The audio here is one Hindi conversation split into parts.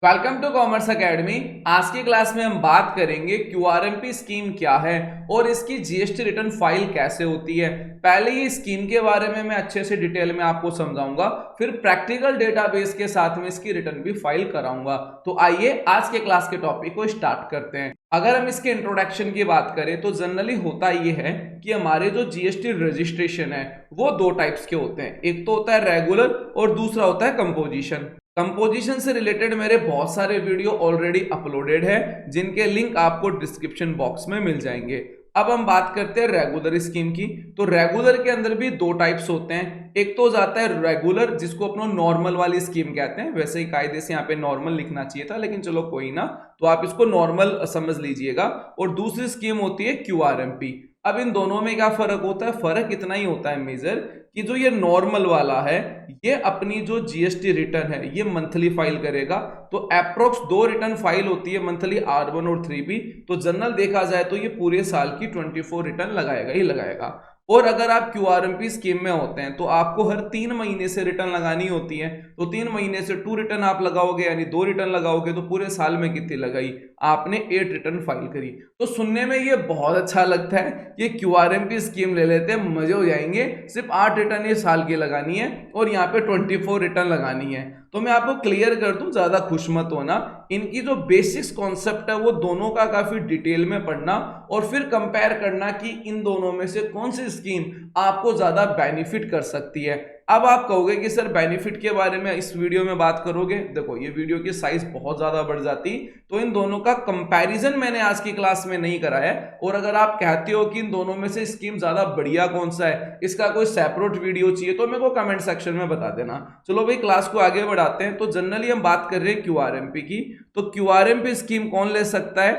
Welcome to commerce academy. आज की क्लास में हम बात करेंगे क्यूआरएमपी स्कीम क्या है और इसकी जीएसटी रिटर्न फाइल कैसे होती है। पहले ही स्कीम के बारे में मैं अच्छे से डिटेल में आपको समझाऊंगा, फिर प्रैक्टिकल डेटाबेस के साथ में इसकी रिटर्न भी फाइल कराऊंगा। तो आइए आज के क्लास के टॉपिक को स्टार्ट करते हैं। अगर हम इसके इंट्रोडक्शन की बात करें तो जनरली होता ये है कि हमारे जो जीएसटी रजिस्ट्रेशन है वो दो टाइप्स के होते हैं। एक तो होता है रेगुलर और दूसरा होता है कंपोजिशन। कंपोजिशन से रिलेटेड मेरे बहुत सारे वीडियो ऑलरेडी अपलोडेड है जिनके लिंक आपको डिस्क्रिप्शन बॉक्स में मिल जाएंगे। अब हम बात करते हैं रेगुलर स्कीम की। तो रेगुलर के अंदर भी दो टाइप्स होते हैं। एक तो जाता है रेगुलर जिसको अपना नॉर्मल वाली स्कीम कहते हैं, वैसे ही कायदे से यहाँ पे नॉर्मल लिखना चाहिए था लेकिन चलो कोई ना, तो आप इसको नॉर्मल समझ लीजिएगा। और दूसरी स्कीम होती है क्यूआरएमपी। अब इन दोनों में क्या फर्क होता है? फर्क इतना ही होता है मेजर कि जो ये नॉर्मल वाला है ये अपनी जो जीएसटी रिटर्न है ये मंथली फाइल करेगा। तो अप्रोक्स दो रिटर्न फाइल होती है मंथली, R1 और 3B। तो जनरल देखा जाए तो ये पूरे साल की 24 रिटर्न लगाएगा ही लगाएगा। और अगर आप क्यूआरएमपी स्कीम में होते हैं तो आपको हर 3 महीने से रिटर्न लगानी होती है। तो 3 महीने से 2 रिटर्न आप लगाओगे, यानी 2 रिटर्न लगाओगे तो पूरे साल में कितनी लगाई? आपने 8 रिटर्न फाइल करी। तो सुनने में ये बहुत अच्छा लगता है कि क्यूआरएमपी स्कीम ले लेते हैं, मजे हो जाएंगे, सिर्फ 8 रिटर्न ये साल की लगानी है और यहाँ पे 24 रिटर्न लगानी है। तो मैं आपको क्लियर कर दूं, ज्यादा खुश मत होना। इनकी जो बेसिक्स कॉन्सेप्ट है वो दोनों का काफी डिटेल में पढ़ना और फिर कंपेयर करना कि इन दोनों में से कौन सी स्कीम आपको ज्यादा बेनिफिट कर सकती है। अब आप कहोगे कि सर बेनिफिट के बारे में इस वीडियो में बात करोगे, देखो ये वीडियो की साइज बहुत ज्यादा बढ़ जाती, तो इन दोनों का कंपैरिजन मैंने आज की क्लास में नहीं करा है। और अगर आप कहते हो कि इन दोनों में से स्कीम ज्यादा बढ़िया कौन सा है, इसका कोई सेपरेट वीडियो चाहिए, तो मेरे को कमेंट सेक्शन में बता देना। चलो भाई क्लास को आगे बढ़ाते हैं। तो जनरली हम बात कर रहे हैं क्यूआरएमपी की। तो क्यूआरएमपी स्कीम कौन ले सकता है?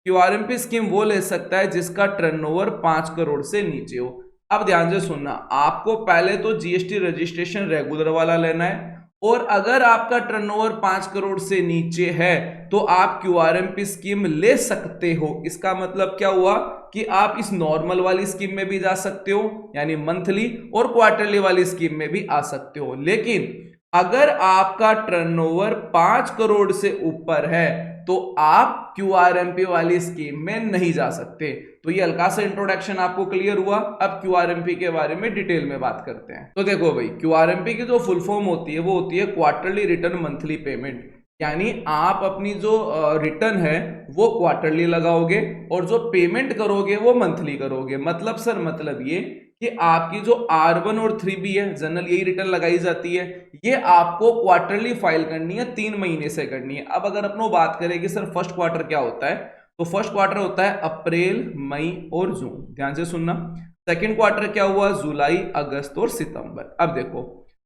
क्यूआरएमपी स्कीम वो ले सकता है जिसका टर्नओवर 5 करोड़ से नीचे हो। अब ध्यान से सुनना, आपको पहले तो जीएसटी रजिस्ट्रेशन रेगुलर वाला लेना है और अगर आपका टर्नओवर 5 करोड़ से नीचे है तो आप क्यूआरएमपी स्कीम ले सकते हो। इसका मतलब क्या हुआ कि आप इस नॉर्मल वाली स्कीम में भी जा सकते हो यानी मंथली, और क्वार्टरली वाली स्कीम में भी आ सकते हो। लेकिन अगर आपका टर्नओवर 5 करोड़ से ऊपर है तो आप क्यूआरएमपी वाली स्कीम में नहीं जा सकते। तो ये हल्का सा इंट्रोडक्शन आपको क्लियर हुआ। अब क्यूआरएमपी के बारे में डिटेल में बात करते हैं। तो देखो भाई, क्यूआरएमपी की जो फुल फॉर्म होती है वो होती है क्वार्टरली रिटर्न मंथली पेमेंट। यानी आप अपनी जो रिटर्न है वो क्वार्टरली लगाओगे और जो पेमेंट करोगे वो मंथली करोगे। मतलब सर मतलब ये कि आपकी जो R1 और 3B है, जनरल यही रिटर्न लगाई जाती है, ये आपको क्वार्टरली फाइल करनी है, 3 महीने से करनी है। अब अगर अपनों बात करें कि सर फर्स्ट क्वार्टर क्या होता है, तो फर्स्ट क्वार्टर होता है अप्रैल, मई और जून। ध्यान से सुनना। सेकेंड क्वार्टर क्या हुआ? जुलाई, अगस्त और सितंबर। अब देखो,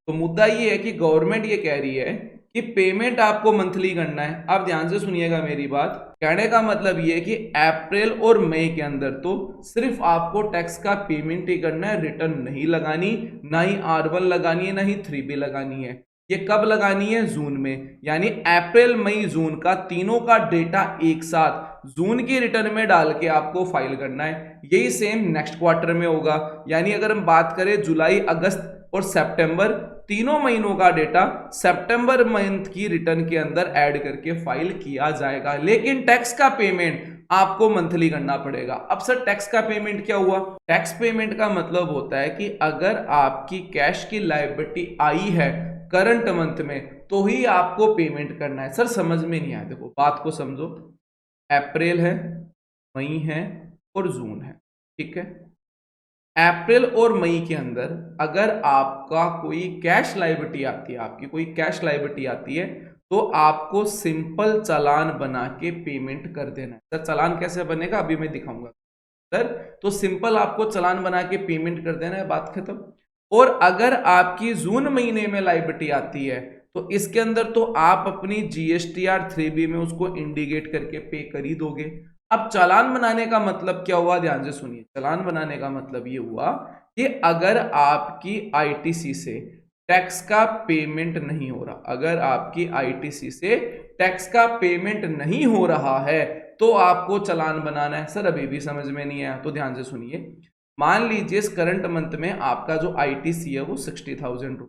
तो मुद्दा ये है कि गवर्नमेंट ये कह रही है कि पेमेंट आपको मंथली करना है। अब ध्यान से सुनिएगा मेरी बात, कहने का मतलब ये है कि अप्रैल और मई के अंदर तो सिर्फ आपको टैक्स का पेमेंट ही करना है, रिटर्न नहीं लगानी, ना ही R1 लगानी है, ना ही 3B लगानी है। ये कब लगानी है? जून में। यानी अप्रैल, मई, जून का तीनों का डेटा एक साथ जून की रिटर्न में डाल के आपको फाइल करना है। यही सेम नेक्स्ट क्वार्टर में होगा। यानी अगर हम बात करें जुलाई, अगस्त और सितंबर, तीनों महीनों का डेटा सितंबर मंथ की रिटर्न के अंदर ऐड करके फाइल किया जाएगा। लेकिन टैक्स का पेमेंट आपको मंथली करना पड़ेगा। अब सर टैक्स का पेमेंट क्या हुआ? टैक्स पेमेंट का मतलब होता है कि अगर आपकी कैश की लायबिलिटी आई है करंट मंथ में तो ही आपको पेमेंट करना है। सर समझ में नहीं आया, देखो बात को समझो। अप्रैल है, मई है और जून है, ठीक है। अप्रैल और मई के अंदर अगर आपका कोई कैश लायबिलिटी आती है, आपकी कोई कैश लायबिलिटी आती है, तो आपको सिंपल चालान बना के पेमेंट कर देना है। सर चालान कैसे बनेगा अभी मैं दिखाऊंगा सर। तो सिंपल आपको चालान बना के पेमेंट कर देना है, बात खत्म। और अगर आपकी जून महीने में लायबिलिटी आती है तो इसके अंदर तो आप अपनी GSTR 3B में उसको इंडिकेट करके पे कर ही दोगे। अब चालान बनाने का मतलब क्या हुआ? ध्यान से सुनिए। चालान बनाने का मतलब ये हुआ कि अगर आपकी ITC से टैक्स का पेमेंट नहीं हो रहा, अगर आपकी ITC से टैक्स का पेमेंट नहीं हो रहा है तो आपको चालान बनाना है। सर अभी भी समझ में नहीं आया, तो ध्यान से सुनिए। मान लीजिए इस करंट मंथ में आपका जो ITC है वो 60,000 रुपये,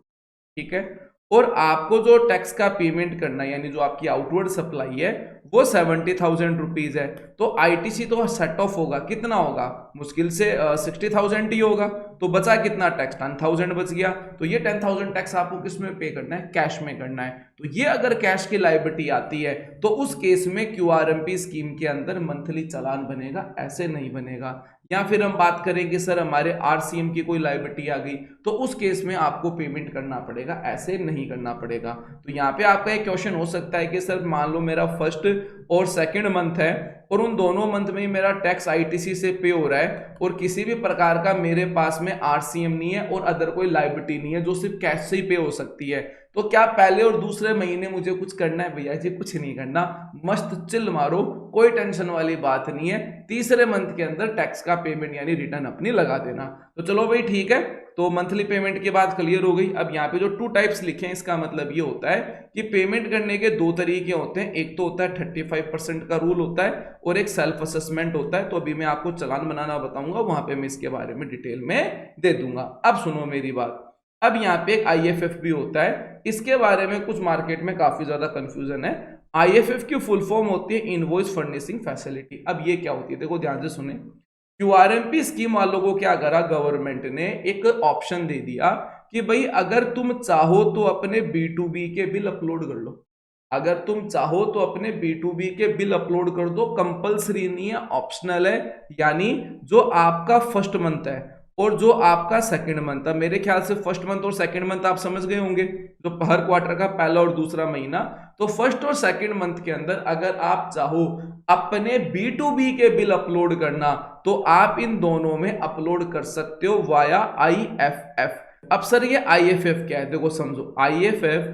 ठीक है। और आपको जो टैक्स का पेमेंट करना है यानी जो आपकी आउटवर्ड सप्लाई है वो 70,000 रुपीज है। तो आईटीसी तो सेट ऑफ होगा, कितना होगा, मुश्किल से 60,000 ही होगा। तो बचा कितना टैक्स, 10,000 बच गया। तो ये 10,000 टैक्स आपको किस में पे करना है, कैश में करना है। तो ये अगर कैश की लायबिलिटी आती है तो उस केस में क्यूआरएमपी स्कीम के अंदर मंथली चालान बनेगा, ऐसे नहीं बनेगा। या फिर हम बात करें कि सर हमारे आरसीएम की कोई लायबिलिटी आ गई तो उस केस में आपको पेमेंट करना पड़ेगा, ऐसे नहीं करना पड़ेगा। तो यहाँ पे आपका एक क्वेश्चन हो सकता है कि सर मान लो मेरा फर्स्ट और सेकंड मंथ है और उन दोनों मंथ में मेरा टैक्स आईटीसी से पे हो रहा है और किसी भी प्रकार का मेरे पास में आरसीएम नहीं है और अदर कोई लायबिलिटी नहीं है जो सिर्फ कैश से ही पे हो सकती है, तो क्या पहले और दूसरे महीने मुझे कुछ करना है? भैया जी कुछ नहीं करना, मस्त चिल मारो, कोई टेंशन वाली बात नहीं है। तीसरे मंथ के अंदर टैक्स का पेमेंट यानी रिटर्न अपनी लगा देना। तो चलो भाई ठीक है, तो मंथली पेमेंट की बात क्लियर हो गई। अब यहाँ पे जो 2 टाइप्स लिखे हैं इसका मतलब ये होता है कि पेमेंट करने के 2 तरीके होते हैं। एक तो होता है 35% का रूल होता है और एक सेल्फ असेसमेंट होता है। तो अभी मैं आपको चालान बनाना बताऊंगा, वहां पे मैं इसके बारे में डिटेल में दे दूंगा। अब सुनो मेरी बात। अब यहाँ पे एक आईएफएफ भी होता है, इसके बारे में कुछ मार्केट में काफी ज्यादा कंफ्यूजन है। आईएफएफ की फुल फॉर्म होती है इनवॉइस फर्निशिंग फैसिलिटी। अब ये क्या होती है, देखो ध्यान से सुने। क्यूआरएमपी स्कीम वालों को क्या करा, गवर्नमेंट ने एक ऑप्शन दे दिया कि भाई अगर तुम चाहो तो अपने B2B के बिल अपलोड कर लो। अगर तुम चाहो तो अपने B2B के बिल अपलोड कर दो, कंपलसरी नहीं है, ऑप्शनल है। यानी जो आपका फर्स्ट मंथ है और जो आपका सेकंड मंथ है, मेरे ख्याल से फर्स्ट मंथ और सेकंड मंथ आप समझ गए होंगे, जो हर क्वार्टर का पहला और दूसरा महीना। तो फर्स्ट और सेकंड मंथ के अंदर अगर आप चाहो अपने B2B के बिल अपलोड करना तो आप इन दोनों में अपलोड कर सकते हो वाया आईएफएफ। अब सर ये आईएफएफ क्या है, देखो समझो। आईएफएफ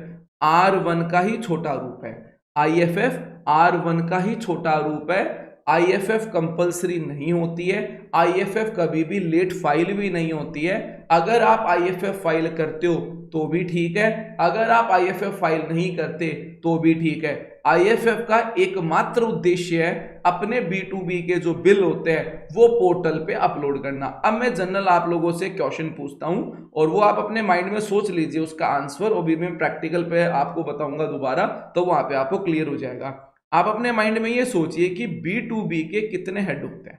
R1 का ही छोटा रूप है। आईएफएफ R1 का ही छोटा रूप है। आईएफएफ कंपलसरी नहीं होती है। आईएफएफ कभी भी लेट फाइल भी नहीं होती है। अगर आप आईएफएफ फाइल करते हो तो भी ठीक है, अगर आप आईएफएफ फाइल नहीं करते तो भी ठीक है। आईएफएफ का एकमात्र उद्देश्य है अपने B2B के जो बिल होते हैं वो पोर्टल पे अपलोड करना। अब मैं जनरल आप लोगों से क्वेश्चन पूछता हूं और वो आप अपने माइंड में सोच लीजिए उसका आंसर, और भी मैं प्रैक्टिकल पे आपको बताऊंगा दोबारा, तो वहां पे आपको क्लियर हो जाएगा। आप अपने माइंड में ये सोचिए कि B2B के कितने हेड होते हैं,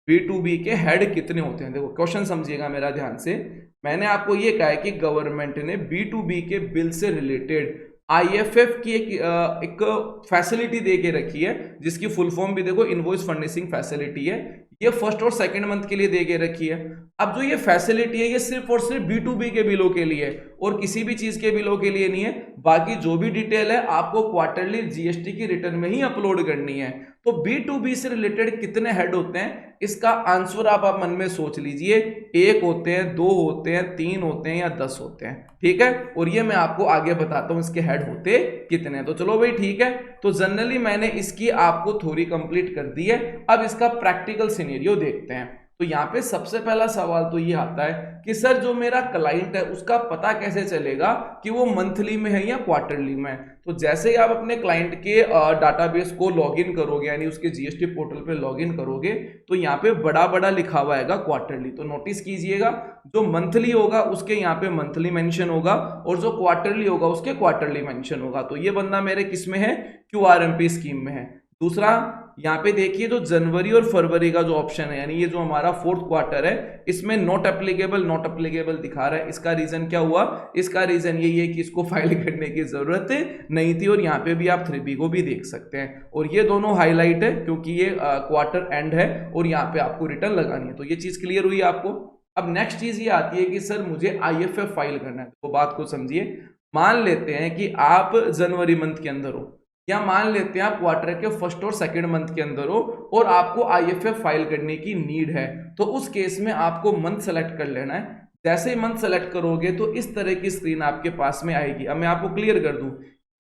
B2B के हेड कितने होते हैं। देखो क्वेश्चन समझिएगा मेरा ध्यान से। मैंने आपको ये कहा है कि गवर्नमेंट ने B2B के बिल से रिलेटेड आईएफएफ की एक फैसिलिटी दे के रखी है, जिसकी फुल फॉर्म भी देखो इनवॉइस फर्निशिंग फैसिलिटी है। ये फर्स्ट और सेकंड मंथ के लिए दे के रखी है। अब जो ये फैसिलिटी है ये सिर्फ और सिर्फ B2B के बिलों के लिए और किसी भी चीज के बिलों के लिए नहीं है। बाकी जो भी डिटेल है आपको क्वार्टरली जीएसटी की रिटर्न में ही अपलोड करनी है। तो B2B से रिलेटेड कितने हेड होते हैं, इसका आंसर आप मन में सोच लीजिए। 1 होते हैं, 2 होते हैं, 3 होते हैं या 10 होते हैं, ठीक है। और ये मैं आपको आगे बताता हूं इसके हेड होते कितने हैं। तो चलो भाई ठीक है, तो जनरली मैंने इसकी आपको थ्योरी कंप्लीट कर दी है। अब इसका प्रैक्टिकल सिनेरियो देखते हैं। तो यहाँ पे सबसे पहला सवाल तो ये आता है कि सर जो मेरा क्लाइंट है उसका पता कैसे चलेगा कि वो मंथली में है या क्वार्टरली में है। तो जैसे ही आप अपने क्लाइंट के डाटाबेस को लॉगिन करोगे यानी उसके जीएसटी पोर्टल पे लॉगिन करोगे तो यहाँ पे बड़ा बड़ा लिखा हुआ आएगा क्वार्टरली। तो नोटिस कीजिएगा, जो मंथली होगा उसके यहाँ पे मंथली मेंशन होगा और जो क्वार्टरली होगा उसके क्वार्टरली मेंशन होगा। तो ये बंदा मेरे किस में है, क्यूआरएमपी स्कीम में है। दूसरा यहाँ पे देखिए जो जनवरी और फरवरी का जो ऑप्शन है यानी ये जो हमारा 4th क्वार्टर है इसमें नॉट एप्लीकेबल दिखा रहा है। इसका रीजन क्या हुआ, इसका रीजन यही है कि इसको फाइल करने की जरूरत नहीं थी। और यहाँ पे भी आप 3B को भी देख सकते हैं और ये दोनों हाईलाइट है क्योंकि ये क्वार्टर एंड है और यहाँ पे आपको रिटर्न लगानी है। तो ये चीज क्लियर हुई आपको। अब नेक्स्ट चीज ये आती है कि सर मुझे आईएफएफ फाइल करना है। तो बात को समझिए, मान लेते हैं कि आप जनवरी मंथ के अंदर हो या मान लेते हैं आप क्वार्टर के फर्स्ट और सेकंड मंथ के अंदर हो और आपको आईएफएफ फाइल करने की नीड है। तो उस केस में आपको मंथ सेलेक्ट कर लेना है। जैसे ही मंथ सेलेक्ट करोगे तो इस तरह की स्क्रीन आपके पास में आएगी। अब मैं आपको क्लियर कर दूं,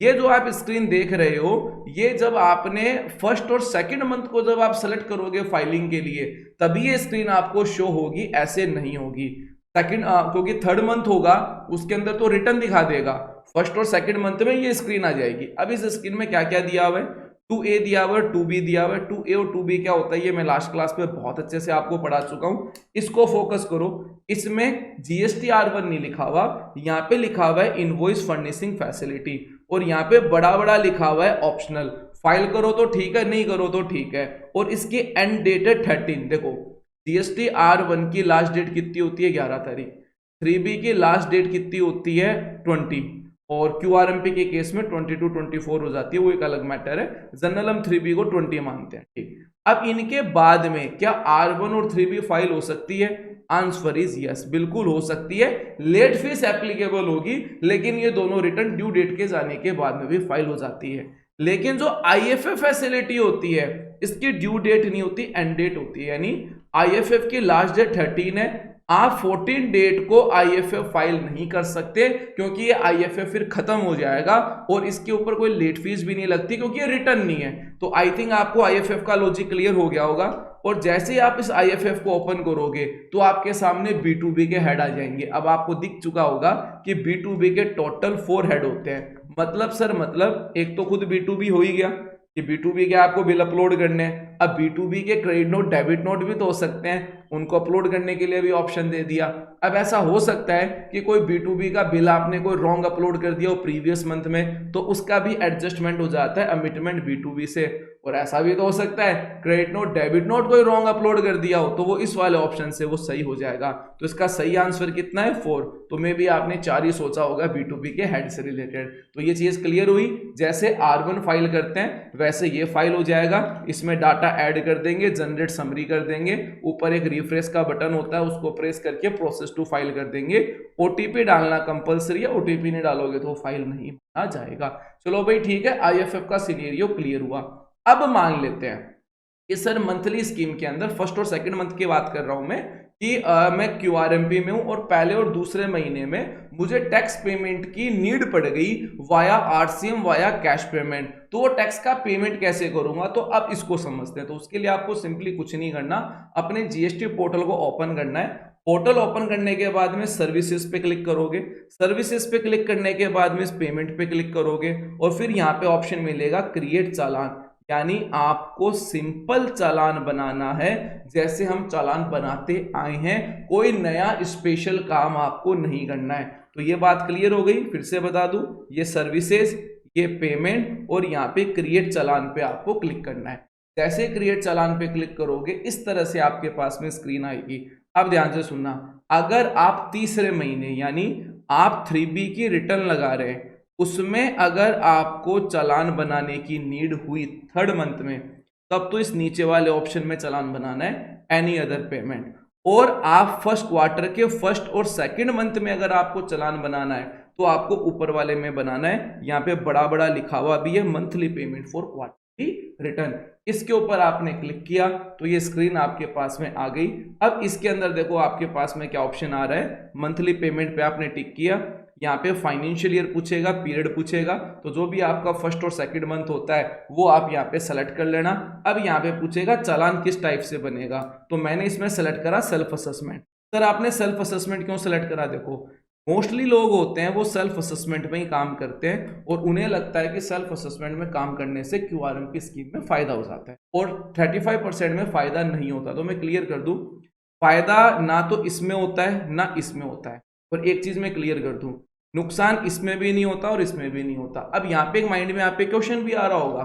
ये जो आप स्क्रीन देख रहे हो ये जब आपने फर्स्ट और सेकंड मंथ को जब आप सेलेक्ट करोगे फाइलिंग के लिए तभी ये स्क्रीन आपको शो होगी, ऐसे नहीं होगी। सेकंड क्योंकि थर्ड मंथ होगा उसके अंदर तो रिटर्न दिखा देगा, फर्स्ट और सेकंड मंथ में ये स्क्रीन आ जाएगी। अब इस स्क्रीन में क्या क्या दिया हुआ है, 2A दिया हुआ है, 2B दिया हुआ है। 2A और 2B क्या होता है ये मैं लास्ट क्लास में बहुत अच्छे से आपको पढ़ा चुका हूं, इसको फोकस करो। इसमें GST-R1 नहीं लिखा हुआ, यहाँ पे लिखा हुआ है इनवॉइस फर्निशिंग फैसिलिटी, और यहाँ पे बड़ा बड़ा लिखा हुआ है ऑप्शनल। फाइल करो तो ठीक है, नहीं करो तो ठीक है। और इसकी एंड डेट है 13। देखो GST-R1 की लास्ट डेट कितनी होती है 11 तारीख, 3B की लास्ट डेट कितनी होती है 20, और QRMP के केस में 22 24 हो जाती है, वो एक अलग मैटर है। जनरल हम 3B को 20 मानते हैं, ठीक। अब इनके बाद में क्या R1 और 3B फाइल हो सकती है? आंसर इज यस, बिल्कुल हो सकती है। लेट फीस एप्लीकेबल होगी, लेकिन ये दोनों रिटर्न ड्यू डेट के जाने के बाद में भी फाइल हो जाती है। लेकिन जो IFF फैसिलिटी होती है इसकी ड्यू डेट नहीं होती, एंड डेट होती है। यानी IFF की लास्ट डेट 13 है, आप 14 डेट को IFF फाइल नहीं कर सकते, क्योंकि ये IFF फिर खत्म हो जाएगा और इसके ऊपर कोई लेट फीस भी नहीं लगती, क्योंकि ये रिटर्न नहीं है। तो आई थिंक आपको IFF का लॉजिक क्लियर हो गया होगा। और जैसे ही आप इस IFF को ओपन करोगे तो आपके सामने B2B के हेड आ जाएंगे। अब आपको दिख चुका होगा कि B2B के टोटल 4 हेड होते हैं। मतलब सर, मतलब एक तो खुद B2B हो ही गया कि B2B के आपको बिल अपलोड करने हैं। अब B2B के क्रेडिट नोट डेबिट नोट भी तो हो सकते हैं, उनको अपलोड करने के लिए भी ऑप्शन दे दिया। अब ऐसा हो सकता है कि कोई B2B का बिल आपने कोई रॉन्ग अपलोड कर दिया हो प्रीवियस मंथ में, तो उसका भी एडजस्टमेंट हो जाता है अमिटमेंट B2B से। और ऐसा भी तो हो सकता है क्रेडिट नोट डेबिट नोट कोई रॉन्ग अपलोड कर दिया हो, तो वो इस वाले ऑप्शन से वो सही हो जाएगा। तो इसका सही आंसर कितना है 4। तो मे भी आपने 4 ही सोचा होगा B2B के हेड से रिलेटेड। तो ये चीज क्लियर हुई। जैसे R1 फाइल करते हैं वैसे ये फाइल हो जाएगा, इसमें डाटा ऐड कर देंगे, जनरेट समरी कर देंगे, ऊपर एक रिफ्रेश का बटन होता है उसको प्रेस करके प्रोसेस टू फाइल कर देंगे। OTP डालना कंपलसरी है, OTP नहीं डालोगे तो फाइल नहीं बना जाएगा। चलो भाई ठीक है, IFF का सिनेरियो क्लियर हुआ। अब मान लेते हैं कि सर मंथली स्कीम के अंदर फर्स्ट और सेकंड मंथ की बात कर रहा हूं मैं कि मैं QRMP में हूं और पहले और दूसरे महीने में मुझे टैक्स पेमेंट की नीड पड़ गई via RCM via cash payment. तो वो टैक्स का पेमेंट कैसे करूंगा, तो अब इसको समझते हैं। तो उसके लिए आपको सिंपली कुछ नहीं करना, अपने GST पोर्टल को ओपन करना है। पोर्टल ओपन करने के बाद में सर्विसेज पे क्लिक करोगे, सर्विसेज पे क्लिक करने के बाद में इस पेमेंट पे क्लिक करोगे और फिर यहाँ पे ऑप्शन मिलेगा क्रिएट चालान। यानी आपको सिंपल चालान बनाना है, जैसे हम चालान बनाते आए हैं, कोई नया स्पेशल काम आपको नहीं करना है। तो ये बात क्लियर हो गई। फिर से बता दूं, ये सर्विसेज, ये पेमेंट और यहाँ पे क्रिएट चालान पे आपको क्लिक करना है। जैसे क्रिएट चालान पे क्लिक करोगे इस तरह से आपके पास में स्क्रीन आएगी। अब ध्यान से सुनना, अगर आप तीसरे महीने यानी आप 3B की रिटर्न लगा रहे हैं, उसमें अगर आपको चालान बनाने की नीड हुई थर्ड मंथ में, तब तो इस नीचे वाले ऑप्शन में चालान बनाना है एनी अदर पेमेंट। और आप फर्स्ट क्वार्टर के फर्स्ट और सेकंड मंथ में अगर आपको चालान बनाना है तो आपको ऊपर वाले में बनाना है। यहाँ पे बड़ा बड़ा लिखा हुआ भी है monthly payment for quarterly return. इसके ऊपर आपने क्लिक किया तो ये स्क्रीन आपके पास में आ गई। अब इसके अंदर देखो आपके पास में क्या ऑप्शन आ रहा है, मंथली पेमेंट पे आपने टिक किया। यहाँ पे फाइनेंशियल ईयर पूछेगा, पीरियड पूछेगा, तो जो भी आपका फर्स्ट और सेकंड मंथ होता है वो आप यहाँ पे सेलेक्ट कर लेना। अब यहाँ पे पूछेगा चालान किस टाइप से बनेगा, तो मैंने इसमें सेलेक्ट करा सेल्फ असेसमेंट। सर आपने सेल्फ असेसमेंट क्यों सेलेक्ट करा? देखो मोस्टली लोग होते हैं वो सेल्फ असेसमेंट में ही काम करते हैं और उन्हें लगता है कि सेल्फ असेसमेंट में काम करने से QRMP स्कीम में फायदा हो जाता है, और 35% में फायदा नहीं होता। तो मैं क्लियर कर दूं, फायदा ना तो इसमें होता है ना इसमें होता है। और एक चीज मैं क्लियर कर दूं, नुकसान इसमें भी नहीं होता और इसमें भी नहीं होता। अब यहाँ पे एक माइंड में आप पे क्वेश्चन भी आ रहा होगा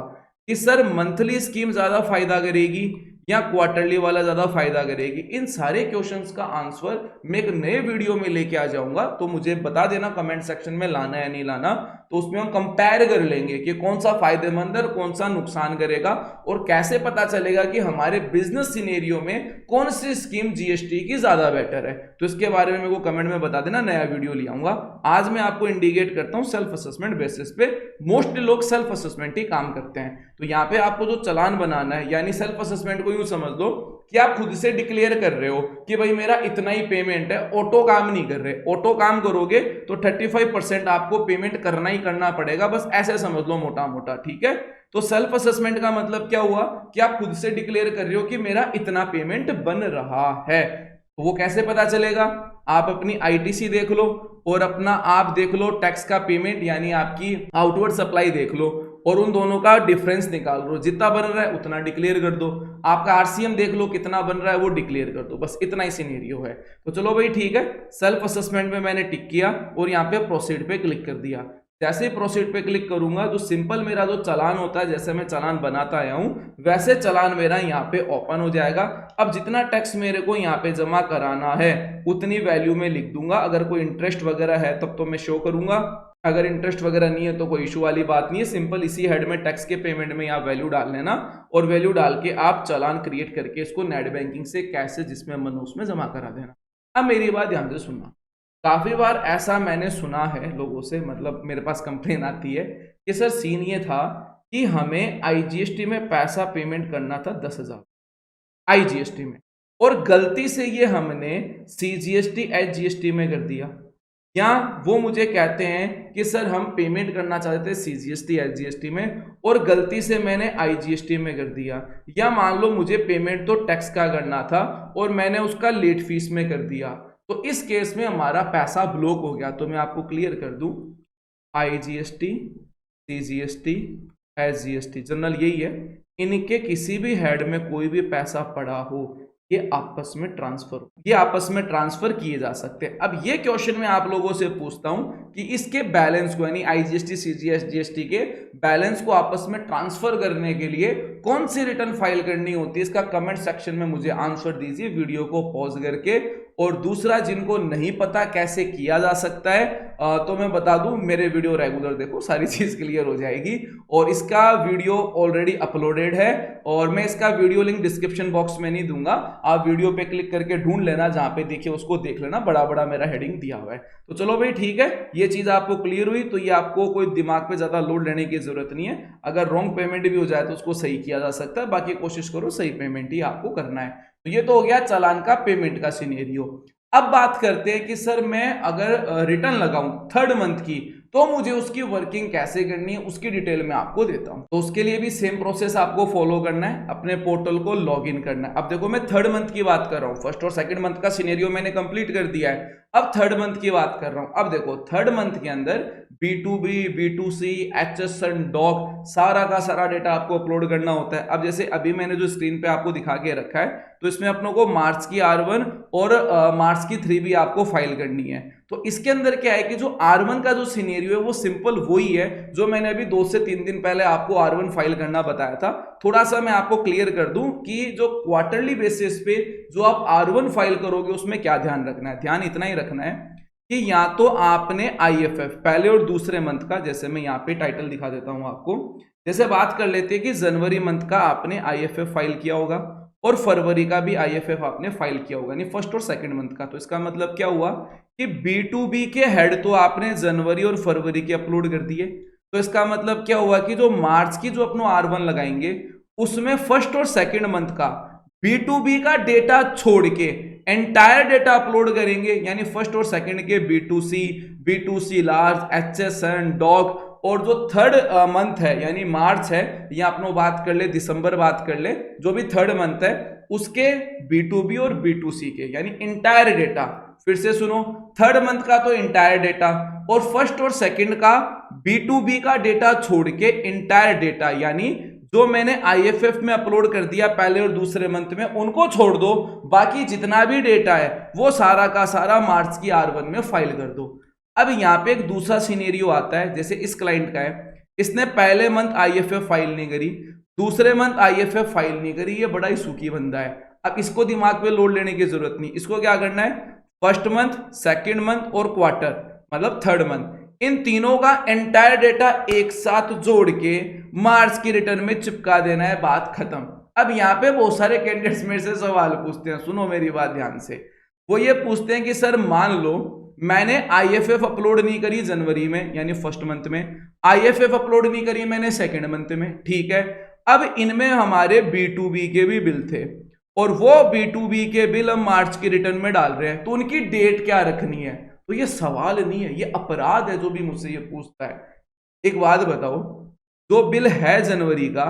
कि सर मंथली स्कीम ज्यादा फायदा करेगी या क्वार्टरली वाला ज्यादा फायदा करेगी। इन सारे क्वेश्चंस का आंसर मैं एक नए वीडियो में लेके आ जाऊंगा, तो मुझे बता देना कमेंट सेक्शन में लाना है नहीं लाना। तो उसमें हम कंपेयर कर लेंगे कि कौन सा फायदेमंद है और कौन सा नुकसान करेगा, और कैसे पता चलेगा कि हमारे बिजनेस सिनेरियो में कौन सी स्कीम GST की ज्यादा बेटर है। तो इसके बारे में मेरे को कमेंट में बता देना, नया वीडियो ले आऊंगा। आज मैं आपको इंडिकेट करता हूं सेल्फ असेसमेंट बेसिस पे, मोस्टली लोग सेल्फ असेसमेंट ही काम करते हैं। तो यहाँ पे आपको जो चालान बनाना है, यानी सेल्फ असेसमेंट को यूं समझ लो कि आप खुद से डिक्लेयर कर रहे हो कि भाई मेरा इतना ही पेमेंट है, ऑटो काम नहीं कर रहे। ऑटो काम करोगे तो 35% आपको पेमेंट करना ही करना पड़ेगा, बस ऐसे समझ लो मोटा मोटा, ठीक है। तो सेल्फ असेसमेंट का मतलब क्या हुआ कि आप खुद से डिक्लेयर कर रहे हो कि मेरा इतना पेमेंट बन रहा है। तो वो कैसे पता चलेगा? आप अपनी ITC देख लो और अपना आप देख लो टैक्स का पेमेंट, यानी आपकी आउटवर्ड सप्लाई देख लो, और उन दोनों का डिफरेंस निकाल लो, जितना बन रहा है उतना डिक्लेयर कर दो। आपका आरसीएम देख लो कितना बन रहा है वो डिक्लेयर कर दो, बस इतना ही सिनेरियो है। तो चलो भाई ठीक है, सेल्फ असेसमेंट में मैंने टिक किया और यहाँ पे प्रोसीड पे क्लिक कर दिया। जैसे ही प्रोसीड पे क्लिक करूंगा जो सिंपल मेरा जो चालान होता है, जैसे मैं चालान बनाता आया हूं वैसे चालान मेरा यहाँ पे ओपन हो जाएगा। अब जितना टैक्स मेरे को यहाँ पे जमा कराना है उतनी वैल्यू में लिख दूंगा। अगर कोई इंटरेस्ट वगैरह है तब तो मैं शो करूंगा, अगर इंटरेस्ट वगैरह नहीं है तो कोई इशू वाली बात नहीं है। सिंपल इसी हेड में टैक्स के पेमेंट में यहाँ वैल्यू डाल लेना और वैल्यू डाल के आप चालान क्रिएट करके इसको नेट बैंकिंग से कैसे जिसमें मन हो उसमें जमा करा देना। अब मेरी बात ध्यान से सुनना, काफी बार ऐसा मैंने सुना है लोगों से, मतलब मेरे पास कंप्लेन आती है कि सर सीन ये था कि हमें आईजीएसटी में पैसा पेमेंट करना था 10,000 आईजीएसटी में, और गलती से ये हमने सीजीएसटी एचजीएसटी में कर दिया। या वो मुझे कहते हैं कि सर हम पेमेंट करना चाहते थे सीजीएसटी एचजीएसटी में और गलती से मैंने आईजीएसटी में कर दिया। या मान लो मुझे पेमेंट तो टैक्स का करना था और मैंने उसका लेट फीस में कर दिया, तो इस केस में हमारा पैसा ब्लॉक हो गया। तो मैं आपको क्लियर कर दूं, आईजीएसटी, सीजीएसटी, एसजीएसटी जनरल यही है, इनके किसी भी हेड में कोई भी पैसा पड़ा हो ये आपस में ट्रांसफर किए जा सकते हैं। अब ये क्वेश्चन मैं आप लोगों से पूछता हूं कि इसके बैलेंस को यानी आईजीएसटी सीजीएसटी के बैलेंस को आपस में ट्रांसफर करने के लिए कौन सी रिटर्न फाइल करनी होती है, इसका कमेंट सेक्शन में मुझे आंसर दीजिए वीडियो को पॉज करके। और दूसरा, जिनको नहीं पता कैसे किया जा सकता है तो मैं बता दूं, मेरे वीडियो रेगुलर देखो, सारी चीज क्लियर हो जाएगी। और इसका वीडियो ऑलरेडी अपलोडेड है और मैं इसका वीडियो लिंक डिस्क्रिप्शन बॉक्स में नहीं दूंगा, आप वीडियो पे क्लिक करके ढूंढ लेना, जहां पे देखिए उसको देख लेना, बड़ा बड़ा मेरा हेडिंग दिया हुआ है। तो चलो भाई ठीक है, ये चीज आपको क्लियर हुई, तो ये आपको कोई दिमाग पे ज्यादा लोड लेने की जरूरत नहीं है। अगर रॉन्ग पेमेंट भी हो जाए तो उसको सही किया जा सकता है, बाकी कोशिश करो सही पेमेंट ही आपको करना है। तो ये तो हो गया चालान का पेमेंट का सिनेरियो। अब बात करते हैं कि सर मैं अगर रिटर्न लगाऊं 3rd मंथ की तो मुझे उसकी वर्किंग कैसे करनी है, उसकी डिटेल में आपको देता हूं। तो उसके लिए भी सेम प्रोसेस आपको फॉलो करना है, अपने पोर्टल को लॉगिन करना है। अब देखो मैं 3rd मंथ की बात कर रहा हूं, 1st और 2nd मंथ का सिनेरियो मैंने कंप्लीट कर दिया है, अब 3rd मंथ की बात कर रहा हूं। अब देखो 3rd मंथ के अंदर B2B, B2C, HSN, डॉग सारा का सारा डेटा आपको अपलोड करना होता है। अब जैसे अभी मैंने जो स्क्रीन पे आपको दिखा के रखा है, तो इसमें अपनों को मार्च की R1 और मार्च की 3B आपको फाइल करनी है। तो इसके अंदर क्या है कि जो R1 का जो सिनेरियो है वो सिंपल वही है जो मैंने अभी 2 से 3 दिन पहले आपको R1 फाइल करना बताया था। थोड़ा सा मैं आपको क्लियर कर दूं कि जो क्वार्टरली बेसिस पे जो आप R1 फाइल करोगे उसमें क्या ध्यान रखना है। ध्यान इतना ही रखना है कि या तो आपने IFF पहले और दूसरे मंथ का, जैसे मैं यहाँ पे टाइटल दिखा देता हूं आपको, जैसे बात कर लेते हैं कि जनवरी मंथ का आपने IFF फाइल किया होगा और फरवरी का भी IFF आपने फाइल किया होगा, यानी 1st और 2nd मंथ का। तो इसका मतलब क्या हुआ कि B2B के हेड तो आपने जनवरी और फरवरी के अपलोड कर दिए। तो इसका मतलब क्या हुआ कि जो मार्च की जो अपनो R1 लगाएंगे उसमें 1st और 2nd मंथ का B2B का डेटा छोड़ के एंटायर डेटा अपलोड करेंगे, यानी 1st और 2nd के B2C लार्ज, HSN, डॉग, और जो 3rd मंथ है यानी मार्च है, या अपनो बात कर ले दिसंबर बात कर ले, जो भी 3rd मंथ है उसके B2B और B2C के यानी इंटायर डेटा। फिर से सुनो, 3rd मंथ का तो इंटायर डेटा और 1st और 2nd का B2B का डेटा छोड़ के इंटायर डेटा, यानी जो मैंने IFF में अपलोड कर दिया पहले और दूसरे मंथ में उनको छोड़ दो, बाकी जितना भी डेटा है वो सारा का सारा मार्च की R1 में फाइल कर दो। अब यहाँ पे एक दूसरा सिनेरियो आता है, जैसे इस क्लाइंट का है, इसने पहले मंथ IFF फाइल नहीं करी, दूसरे मंथ IFF फाइल नहीं करी, ये बड़ा ही सूखी बंदा है। अब इसको दिमाग पे लोड लेने की जरूरत नहीं, इसको क्या करना है 1st मंथ, 2nd मंथ और क्वार्टर मतलब 3rd मंथ, इन तीनों का एंटायर डेटा एक साथ जोड़ के मार्च की रिटर्न में चिपका देना है, बात खत्म। अब यहाँ पे बहुत सारे कैंडिडेट्स मेरे से सवाल पूछते हैं, सुनो मेरी बात ध्यान से। वो ये पूछते हैं कि सर मान लो मैंने IFF अपलोड नहीं करी जनवरी में यानी 1st मंथ में, IFF अपलोड नहीं करी मैंने 2nd मंथ में, ठीक है। अब इनमें हमारे B2B के भी बिल थे और वो B2B के बिल हम मार्च की रिटर्न में डाल रहे हैं, तो उनकी डेट क्या रखनी है। तो ये सवाल नहीं है, ये अपराध है जो भी मुझसे ये पूछता है। एक बात बताओ, जो बिल है जनवरी का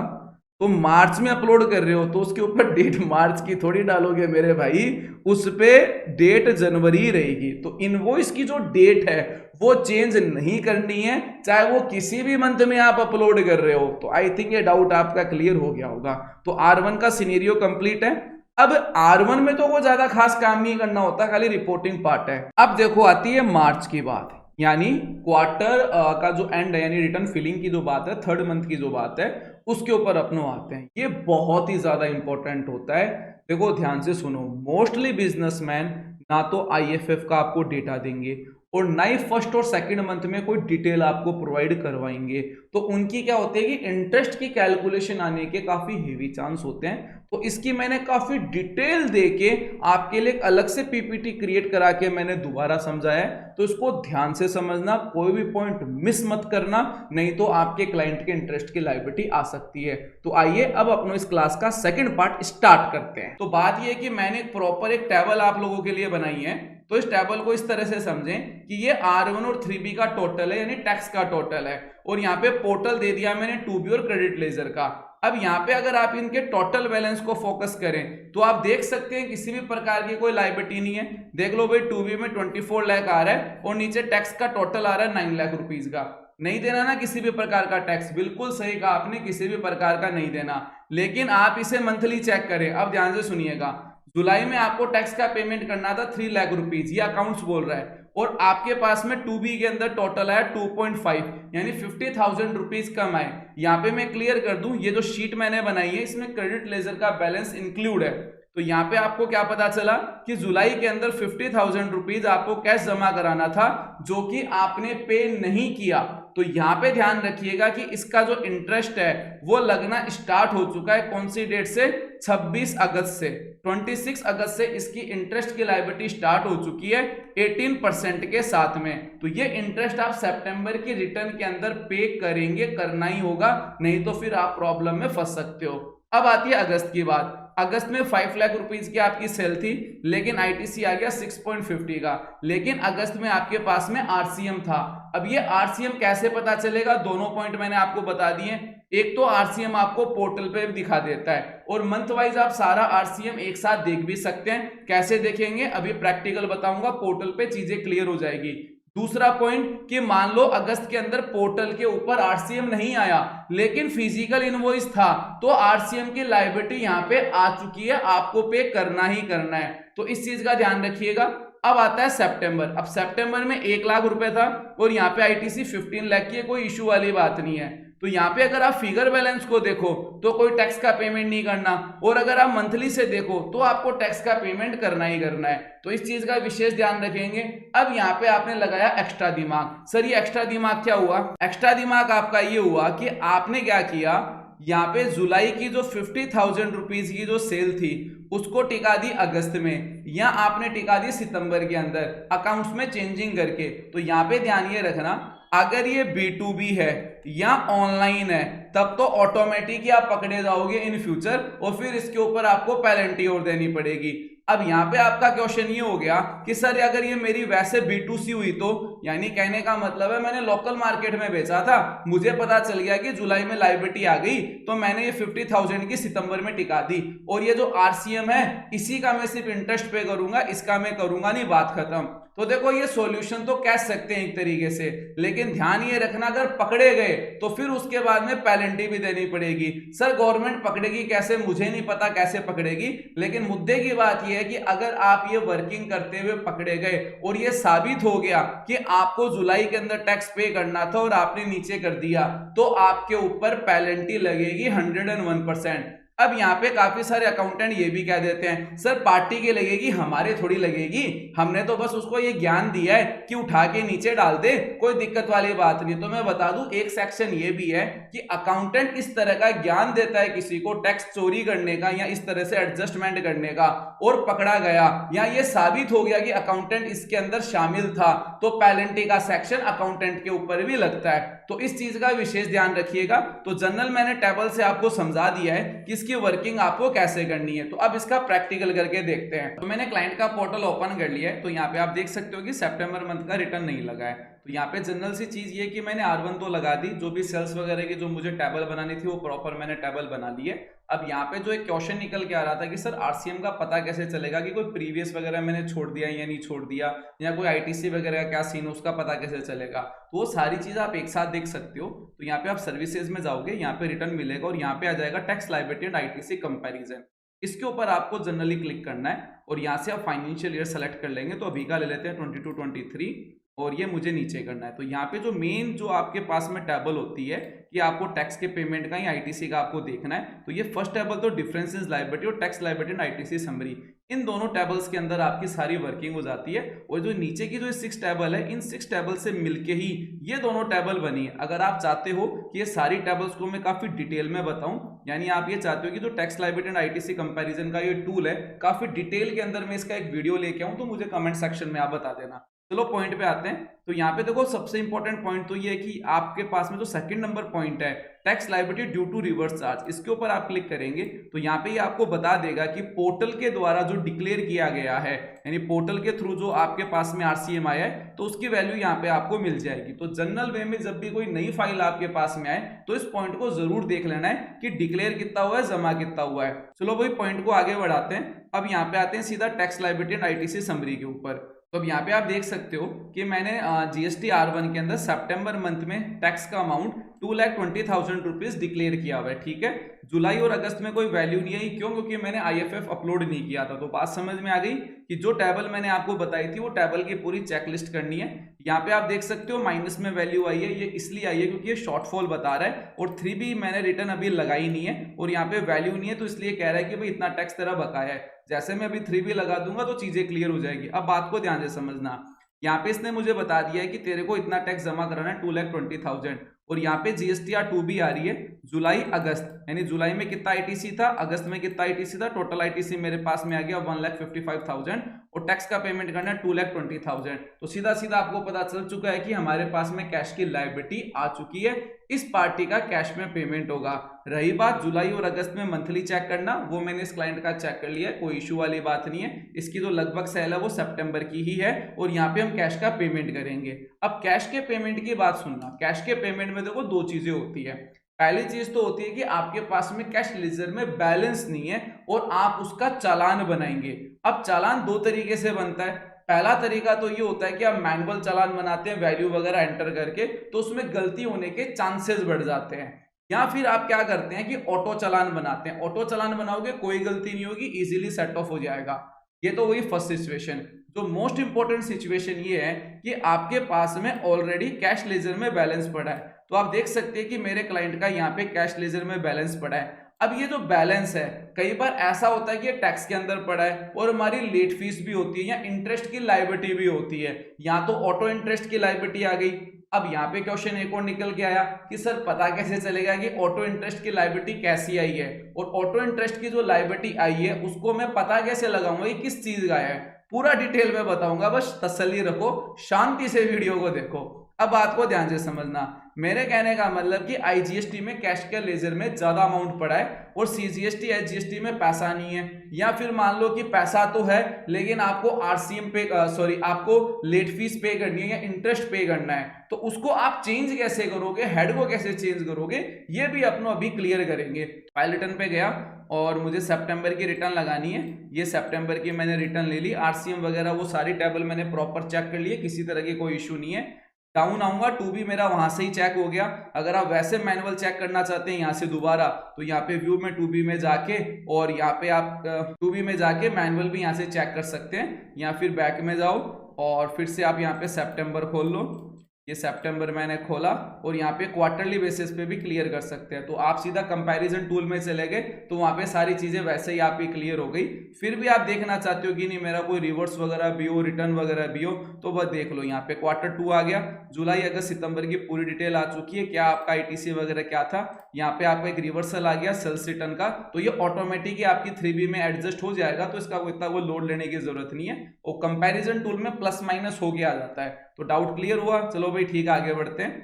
तो मार्च में अपलोड कर रहे हो तो उसके ऊपर डेट मार्च की थोड़ी डालोगे मेरे भाई, उस पे डेट जनवरी रहेगी। तो इनवॉइस की जो डेट है वो चेंज नहीं करनी है, चाहे वो किसी भी मंथ में आप अपलोड कर रहे हो। तो आई थिंक ये डाउट आपका क्लियर हो गया होगा। तो R1 का सिनेरियो कंप्लीट है। अब R1 में तो वो ज्यादा खास काम नहीं करना होता, खाली रिपोर्टिंग पार्ट है। अब देखो आती है मार्च की बात, यानी क्वार्टर का जो एंड है, यानी रिटर्न फिलिंग की जो बात है, थर्ड मंथ की जो बात है, उसके ऊपर अपनों आते हैं। ये बहुत ही ज्यादा इंपॉर्टेंट होता है। देखो ध्यान से सुनो, मोस्टली बिजनेसमैन ना तो IFF का आपको डेटा देंगे और ना ही फर्स्ट और सेकंड मंथ में कोई डिटेल आपको प्रोवाइड करवाएंगे। तो उनकी क्या होती है कि इंटरेस्ट की कैलकुलेशन आने के काफी हेवी चांस होते हैं। तो इसकी मैंने काफी डिटेल देके आपके लिए एक अलग से PPT क्रिएट करा के मैंने दोबारा समझाया है। तो इसको ध्यान से समझना, कोई भी पॉइंट मिस मत करना, नहीं तो आपके क्लाइंट के इंटरेस्ट की लायबिलिटी आ सकती है। तो आइए अब अपने इस क्लास का सेकंड पार्ट स्टार्ट करते हैं। तो बात यह है कि मैंने एक प्रॉपर एक टेबल आप लोगों के लिए बनाई है। तो इस टेबल को इस तरह से समझें कि ये R1 और 3B का टोटल है, यानी टैक्स का टोटल है, और यहाँ पे पोर्टल दे दिया मैंने 2B और क्रेडिट लेजर का। अब यहाँ पे अगर आप इनके टोटल बैलेंस को फोकस करें तो आप देख सकते हैं किसी भी प्रकार की कोई लायबिलिटी नहीं है। देख लो भाई, 2B में 24 लाख आ रहा है और नीचे टैक्स का टोटल आ रहा है 9 लाख रुपीज का। नहीं देना ना किसी भी प्रकार का टैक्स, बिल्कुल सही कहा आपने, किसी भी प्रकार का नहीं देना। लेकिन आप इसे मंथली चेक करें। अब ध्यान से सुनिएगा, जुलाई में आपको टैक्स का पेमेंट करना था 3 लाख रुपीज, ये अकाउंट्स बोल रहा है, और आपके पास में 2B के अंदर टोटल आया 2.5, यानी 50,000 रुपीज कम आए। यहाँ पे मैं क्लियर कर दूं, ये जो शीट मैंने बनाई है इसमें क्रेडिट लेजर का बैलेंस इंक्लूड है। तो यहाँ पे आपको क्या पता चला कि जुलाई के अंदर 50,000 रुपीज आपको कैश जमा कराना था, जो कि आपने पे नहीं किया। तो यहाँ पे ध्यान रखिएगा कि इसका जो इंटरेस्ट है वो लगना स्टार्ट हो चुका है। कौन सी डेट से? 26 अगस्त से। 26 अगस्त से इसकी इंटरेस्ट की लायबिलिटी स्टार्ट हो चुकी है 18% के साथ में। तो ये इंटरेस्ट आप सितंबर की रिटर्न के अंदर पे करेंगे, करना ही होगा, नहीं तो फिर आप प्रॉब्लम में फंस सकते हो। अब आती है अगस्त की बात। अगस्त में 5 लाख रुपीज की आपकी सेल थी, लेकिन ITC आ गया 6.50 का, लेकिन अगस्त में आपके पास में RCM था। अब ये RCM कैसे पता चलेगा? दोनों पॉइंट मैंने आपको बता दिए। एक तो RCM आपको पोर्टल पे दिखा देता है, और मंथ वाइज आप सारा RCM एक साथ देख भी सकते हैं। कैसे देखेंगे अभी प्रैक्टिकल बताऊंगा, पोर्टल पे चीजें क्लियर हो जाएगी। दूसरा पॉइंट कि मान लो अगस्त के अंदर पोर्टल के ऊपर RCM नहीं आया, लेकिन फिजिकल इनवॉइस था, तो RCM की लायबिलिटी यहाँ पे आ चुकी है, आपको पे करना ही करना है। तो इस चीज का ध्यान रखिएगा। अब आता है सितंबर। अब सितंबर में 1 लाख रुपए था और यहाँ पे ITC 15 लाख की है, कोई इशू वाली बात नहीं है। तो यहाँ पे अगर आप फिगर बैलेंस को देखो तो कोई टैक्स का पेमेंट नहीं करना, और अगर आप मंथली से देखो तो आपको टैक्स का पेमेंट करना ही करना है। तो इस चीज का विशेष ध्यान रखेंगे। अब यहाँ पे आपने लगाया एक्स्ट्रा दिमाग। सर ये एक्स्ट्रा दिमाग क्या हुआ? एक्स्ट्रा दिमाग आपका ये हुआ कि आपने क्या किया, यहाँ पे जुलाई की जो 50,000 रुपीज की जो सेल थी उसको टिका दी अगस्त में, या आपने टिका दी सितंबर के अंदर अकाउंट्स में चेंजिंग करके। तो यहाँ पे ध्यान ये रखना, अगर ये B2B है या ऑनलाइन है तब तो ऑटोमेटिक ही आप पकड़े जाओगे इन फ्यूचर, और फिर इसके ऊपर आपको पेनल्टी और देनी पड़ेगी। अब यहाँ पे आपका क्वेश्चन ये हो गया कि सर अगर ये मेरी वैसे B2C हुई तो, यानी कहने का मतलब है मैंने लोकल मार्केट में बेचा था, मुझे पता चल गया कि जुलाई में लायबिलिटी आ गई, तो मैंने ये 50,000 की सितंबर में टिका दी, और ये जो RCM है इसी का मैं सिर्फ इंटरेस्ट पे करूंगा, इसका मैं करूंगा नहीं, बात खत्म। तो देखो ये सॉल्यूशन तो कह सकते हैं एक तरीके से, लेकिन ध्यान ये रखना अगर पकड़े गए तो फिर उसके बाद में पेनल्टी भी देनी पड़ेगी। सर गवर्नमेंट पकड़ेगी कैसे? मुझे नहीं पता कैसे पकड़ेगी, लेकिन मुद्दे की बात यह है कि अगर आप ये वर्किंग करते हुए पकड़े गए और ये साबित हो गया कि आपको जुलाई के अंदर टैक्स पे करना था और आपने नीचे कर दिया, तो आपके ऊपर पेनल्टी लगेगी 101%। अब यहाँ पे काफी सारे अकाउंटेंट ये भी कह देते हैं सर पार्टी की लगेगी, हमारे थोड़ी लगेगी, हमने तो बस उसको ये ज्ञान दिया है कि उठा के नीचे डाल दे, कोई दिक्कत वाली बात नहीं। तो मैं बता दूं एक सेक्शन ये भी है कि अकाउंटेंट इस तरह का ज्ञान देता है किसी को टैक्स चोरी करने का या इस तरह से एडजस्टमेंट करने का, और पकड़ा गया या ये साबित हो गया कि अकाउंटेंट इसके अंदर शामिल था, तो पेनल्टी का सेक्शन अकाउंटेंट के ऊपर भी लगता है। तो इस चीज का विशेष ध्यान रखिएगा। तो जनरल मैंने टेबल से आपको समझा दिया है कि इसकी वर्किंग आपको कैसे करनी है। तो अब इसका प्रैक्टिकल करके देखते हैं। तो मैंने क्लाइंट का पोर्टल ओपन कर लिया है। तो यहाँ पे आप देख सकते हो कि सितंबर मंथ का रिटर्न नहीं लगा है। तो यहाँ पे जनरल सी चीज ये कि मैंने R1 तो लगा दी, जो भी सेल्स वगैरह की जो मुझे टेबल बनानी थी वो प्रॉपर मैंने टेबल बना ली है। अब यहाँ पे जो एक क्वेश्चन निकल के आ रहा था कि सर आरसीएम का पता कैसे चलेगा कि कोई प्रीवियस वगैरह मैंने छोड़ दिया या नहीं छोड़ दिया, या कोई आईटीसी वगैरह का क्या सीन है उसका पता कैसे चलेगा। तो वो सारी चीजें आप एक साथ देख सकते हो। तो यहाँ पे आप सर्विसेज में जाओगे, यहाँ पे रिटर्न मिलेगा और यहाँ पे आ जाएगा tax liability and ITC comparison. इसके ऊपर आपको जनरली क्लिक करना है और यहाँ से आप फाइनेंशियल ईयर सेलेक्ट कर लेंगे। तो अभी का ले लेते हैं 22-23 और ये मुझे नीचे करना है। तो यहाँ पे जो मेन जो आपके पास में टेबल होती है कि आपको टैक्स के पेमेंट का या आईटीसी का आपको देखना है, तो ये फर्स्ट टेबल तो डिफरेंसेस लायबिलिटी और tax liability and ITC summary, इन दोनों टेबल्स के अंदर आपकी सारी वर्किंग हो जाती है। और जो नीचे की जो 6 टेबल है, इन 6 टेबल से मिलके ही ये दोनों टेबल बनी है। अगर आप चाहते हो कि ये सारी टेबल्स को मैं काफी डिटेल में बताऊं, यानी आप ये चाहते हो कि जो tax liability and ITC comparison का ये टूल है काफी डिटेल के अंदर मैं इसका एक वीडियो लेके आऊं, तो मुझे कमेंट सेक्शन में आप बता देना। चलो पॉइंट पे आते हैं। तो यहाँ पे देखो सबसे इंपॉर्टेंट पॉइंट तो ये है कि आपके पास में जो सेकंड नंबर पॉइंट है tax liability due to reverse charge, इसके ऊपर आप क्लिक करेंगे तो यहाँ पे ये आपको बता देगा कि पोर्टल के द्वारा जो डिक्लेयर किया गया है, यानी पोर्टल के थ्रू जो आपके पास में आरसीएम आया है, तो उसकी वैल्यू यहाँ पे आपको मिल जाएगी। तो जनरल वे में जब भी कोई नई फाइल आपके पास में आए तो इस पॉइंट को जरूर देख लेना है कि डिक्लेयर कितना हुआ है, जमा कितना हुआ है। चलो वही पॉइंट को आगे बढ़ाते हैं। अब यहाँ पे आते हैं सीधा tax liability and ITC summary के ऊपर। तो अब यहाँ पे आप देख सकते हो कि मैंने जीएसटी R1 के अंदर सितंबर मंथ में टैक्स का अमाउंट 2,20,000 रुपीज डिक्लेयर किया हुआ है, ठीक है। जुलाई और अगस्त में कोई वैल्यू नहीं आई, क्यों? क्योंकि मैंने आईएफएफ अपलोड नहीं किया था। तो बात समझ में आ गई कि जो टेबल मैंने आपको बताई थी वो टेबल की पूरी चेकलिस्ट करनी है। यहाँ पे आप देख सकते हो माइनस में वैल्यू आई है, ये इसलिए आई है क्योंकि ये शॉर्टफॉल बता रहा है और 3B मैंने रिटर्न अभी लगाई नहीं है और यहाँ पे वैल्यू नहीं है, तो इसलिए कह रहा है कि भाई इतना टैक्स तेरा बकाया है। जैसे मैं अभी 3B लगा दूंगा तो चीजें क्लियर हो जाएगी। अब बात को ध्यान से समझना, यहाँ पे इसने मुझे बता दिया है कि तेरे को इतना टैक्स जमा कराना है 2,20,000 और यहाँ पे जीएसटीआर 2B आ रही है जुलाई अगस्त, यानी जुलाई में कितना आईटीसी था, अगस्त में कितना आईटीसी था, टोटल आईटीसी मेरे पास में आ गया 1,55,000 और टैक्स का पेमेंट करना है 2,20,000। तो सीधा सीधा आपको पता चल चुका है कि हमारे पास में कैश की लायबिलिटी आ चुकी है, इस पार्टी का कैश में पेमेंट होगा। रही बात जुलाई और अगस्त में मंथली चेक करना, वो मैंने इस क्लाइंट का चेक कर लिया है, कोई इशू वाली बात नहीं है। इसकी जो लगभग सेल है वो सितंबर की ही है और यहाँ पे हम कैश का पेमेंट करेंगे। अब कैश के पेमेंट की बात सुनना, कैश के पेमेंट में देखो दो चीजें होती है। पहली चीज तो होती है कि आपके पास में कैश लेजर में बैलेंस नहीं है और आप उसका चालान बनाएंगे। अब चालान दो तरीके से बनता है। पहला तरीका तो ये होता है कि आप मैनुअल चालान बनाते हैं वैल्यू वगैरह एंटर करके, तो उसमें गलती होने के चांसेस बढ़ जाते हैं। या फिर आप क्या करते हैं कि ऑटो चालान बनाते हैं। ऑटो चालान बनाओगे कोई गलती नहीं होगी, इजीली सेट ऑफ हो जाएगा। ये तो वही फर्स्ट सिचुएशन। जो मोस्ट इंपॉर्टेंट सिचुएशन ये है कि आपके पास में ऑलरेडी कैश लेजर में बैलेंस पड़ा है। तो आप देख सकते हैं कि मेरे क्लाइंट का यहाँ पे कैश लेजर में बैलेंस पड़ा है। अब ये जो बैलेंस है, कई बार ऐसा होता है कि ये टैक्स के अंदर पड़ा है और हमारी लेट फीस भी होती है या इंटरेस्ट की लायबिलिटी भी होती है, या तो ऑटो इंटरेस्ट की लायबिलिटी आ गई। अब यहाँ पे क्वेश्चन एक और निकल के आया कि सर पता कैसे चलेगा कि ऑटो इंटरेस्ट की लायबिलिटी कैसी आई है, और ऑटो इंटरेस्ट की जो लायबिलिटी आई है उसको मैं पता कैसे लगाऊंगा कि किस चीज का है। पूरा डिटेल में बताऊंगा, बस तसल्ली रखो, शांति से वीडियो को देखो। अब बात को ध्यान से समझना, मेरे कहने का मतलब कि आईजीएसटी में कैश के लेजर में ज्यादा अमाउंट पड़ा है और सीजीएसटी एचजीएसटी में पैसा नहीं है, या फिर मान लो कि पैसा तो है लेकिन आपको आरसीएम पे आपको लेट फीस पे करनी है या इंटरेस्ट पे करना है, तो उसको आप चेंज कैसे करोगे, हेड को कैसे चेंज करोगे, ये भी अपनो अभी क्लियर करेंगे। फाइल रिटर्न पे गया और मुझे सितंबर की रिटर्न लगानी है। ये सितंबर की मैंने रिटर्न ले ली, आरसीएम वगैरह वो सारी टेबल मैंने प्रॉपर चेक कर लिए, किसी तरह की कोई इशू नहीं है। डाउन आऊंगा, 2B मेरा वहां से ही चेक हो गया। अगर आप वैसे मैनुअल चेक करना चाहते हैं यहाँ से दोबारा, तो यहाँ पे व्यू में 2B में जाके और यहाँ पे आप 2B में जाके मैनुअल भी यहाँ से चेक कर सकते हैं, या फिर बैक में जाओ और फिर से आप यहाँ पे सितंबर खोल लो। ये सितंबर मैंने खोला और यहाँ पे क्वार्टरली बेसिस पे भी क्लियर कर सकते हैं। तो आप सीधा कंपैरिजन टूल में चले गए तो वहाँ पे सारी चीजें वैसे ही आपकी क्लियर हो गई। फिर भी आप देखना चाहते हो कि नहीं मेरा कोई रिवर्स वगैरह भी हो, रिटर्न वगैरह भी हो, तो बस देख लो, यहाँ पे Q2 आ गया, जुलाई अगस्त सितंबर की पूरी डिटेल आ चुकी है, क्या आपका आईटीसी वगैरह क्या था। यहाँ पे आपका एक रिवर्सल आ गया सेल्स रिटर्न का, तो ये ऑटोमेटिक ही आपकी 3B में एडजस्ट हो जाएगा, तो इसका इतना वो लोड लेने की जरूरत नहीं है। और कंपैरिजन टूल में प्लस माइनस हो गया आ जाता है। तो डाउट क्लियर हुआ? चलो भाई ठीक है, आगे बढ़ते हैं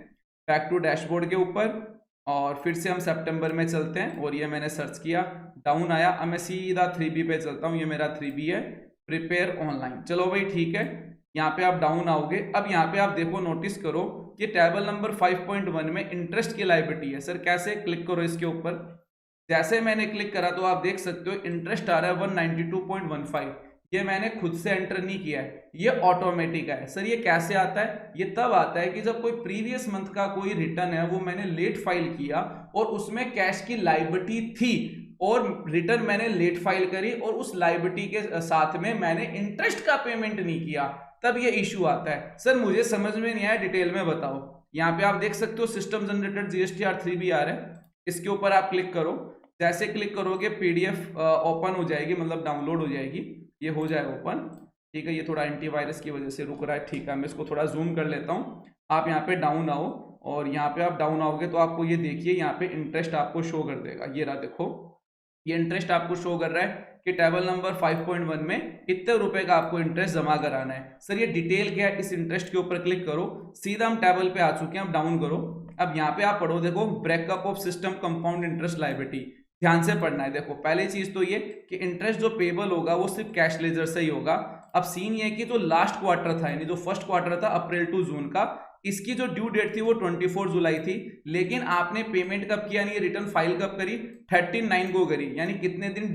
बैक टू डैशबोर्ड के ऊपर और फिर से हम सितंबर में चलते हैं। और ये मैंने सर्च किया, डाउन आया। अब मैं सीधा 3B पे चलता हूँ, ये मेरा 3B है, प्रिपेयर ऑनलाइन। चलो भाई ठीक है, यहाँ पे आप डाउन आओगे। अब यहाँ पे आप देखो, नोटिस करो कि टेबल नंबर 5.1 में इंटरेस्ट की लायबिलिटी है। सर कैसे? क्लिक करो इसके ऊपर। जैसे मैंने क्लिक करा तो आप देख सकते हो इंटरेस्ट आ रहा है 192.15। ये मैंने खुद से एंटर नहीं किया है, ये ऑटोमेटिक है। सर ये कैसे आता है? ये तब आता है कि जब कोई प्रीवियस मंथ का कोई रिटर्न है वो मैंने लेट फाइल किया और उसमें कैश की लायबिलिटी थी और रिटर्न मैंने लेट फाइल करी और उस लायबिलिटी के साथ में मैंने इंटरेस्ट का पेमेंट नहीं किया, तब ये इशू आता है। सर मुझे समझ में नहीं आया, डिटेल में बताओ। यहाँ पे आप देख सकते हो सिस्टम जनरेटेड GSTR3 भी आ रहा है, इसके ऊपर आप क्लिक करो। जैसे क्लिक करोगे PDF ओपन हो जाएगी, मतलब डाउनलोड हो जाएगी, ये हो जाए ओपन। ठीक है, ये थोड़ा एंटीवायरस की वजह से रुक रहा है। ठीक है, मैं इसको थोड़ा जूम कर लेता हूँ। आप यहाँ पे डाउन आओ और यहाँ पे आप डाउन आओगे तो आपको ये देखिए यहाँ पे इंटरेस्ट आपको शो कर देगा। ये रहा, देखो ये इंटरेस्ट आपको शो कर रहा है कि टेबल नंबर 5.1 में इतने रुपए का आपको इंटरेस्ट जमा कराना है। सर ये डिटेल क्या है? इस इंटरेस्ट के ऊपर क्लिक करो, सीधा हम टेबल पे आ चुके हैं। अब डाउन करो, अब यहाँ पे आप पढ़ो, देखो breakup of system compound interest liability. ध्यान से पढ़ना है। देखो पहली चीज तो ये कि इंटरेस्ट जो पेबल होगा वो सिर्फ कैश लेजर से ही होगा। अब सीन ये कि जो लास्ट क्वार्टर था, यानी जो फर्स्ट क्वार्टर था अप्रैल टू जून का, इसकी जो ड्यू डेट थी वो 24 जुलाई थी, लेकिन आपने पेमेंट कब किया, नहीं रिटर्न फाइल कब करी? 13/9 को करी। यानी कितने दिन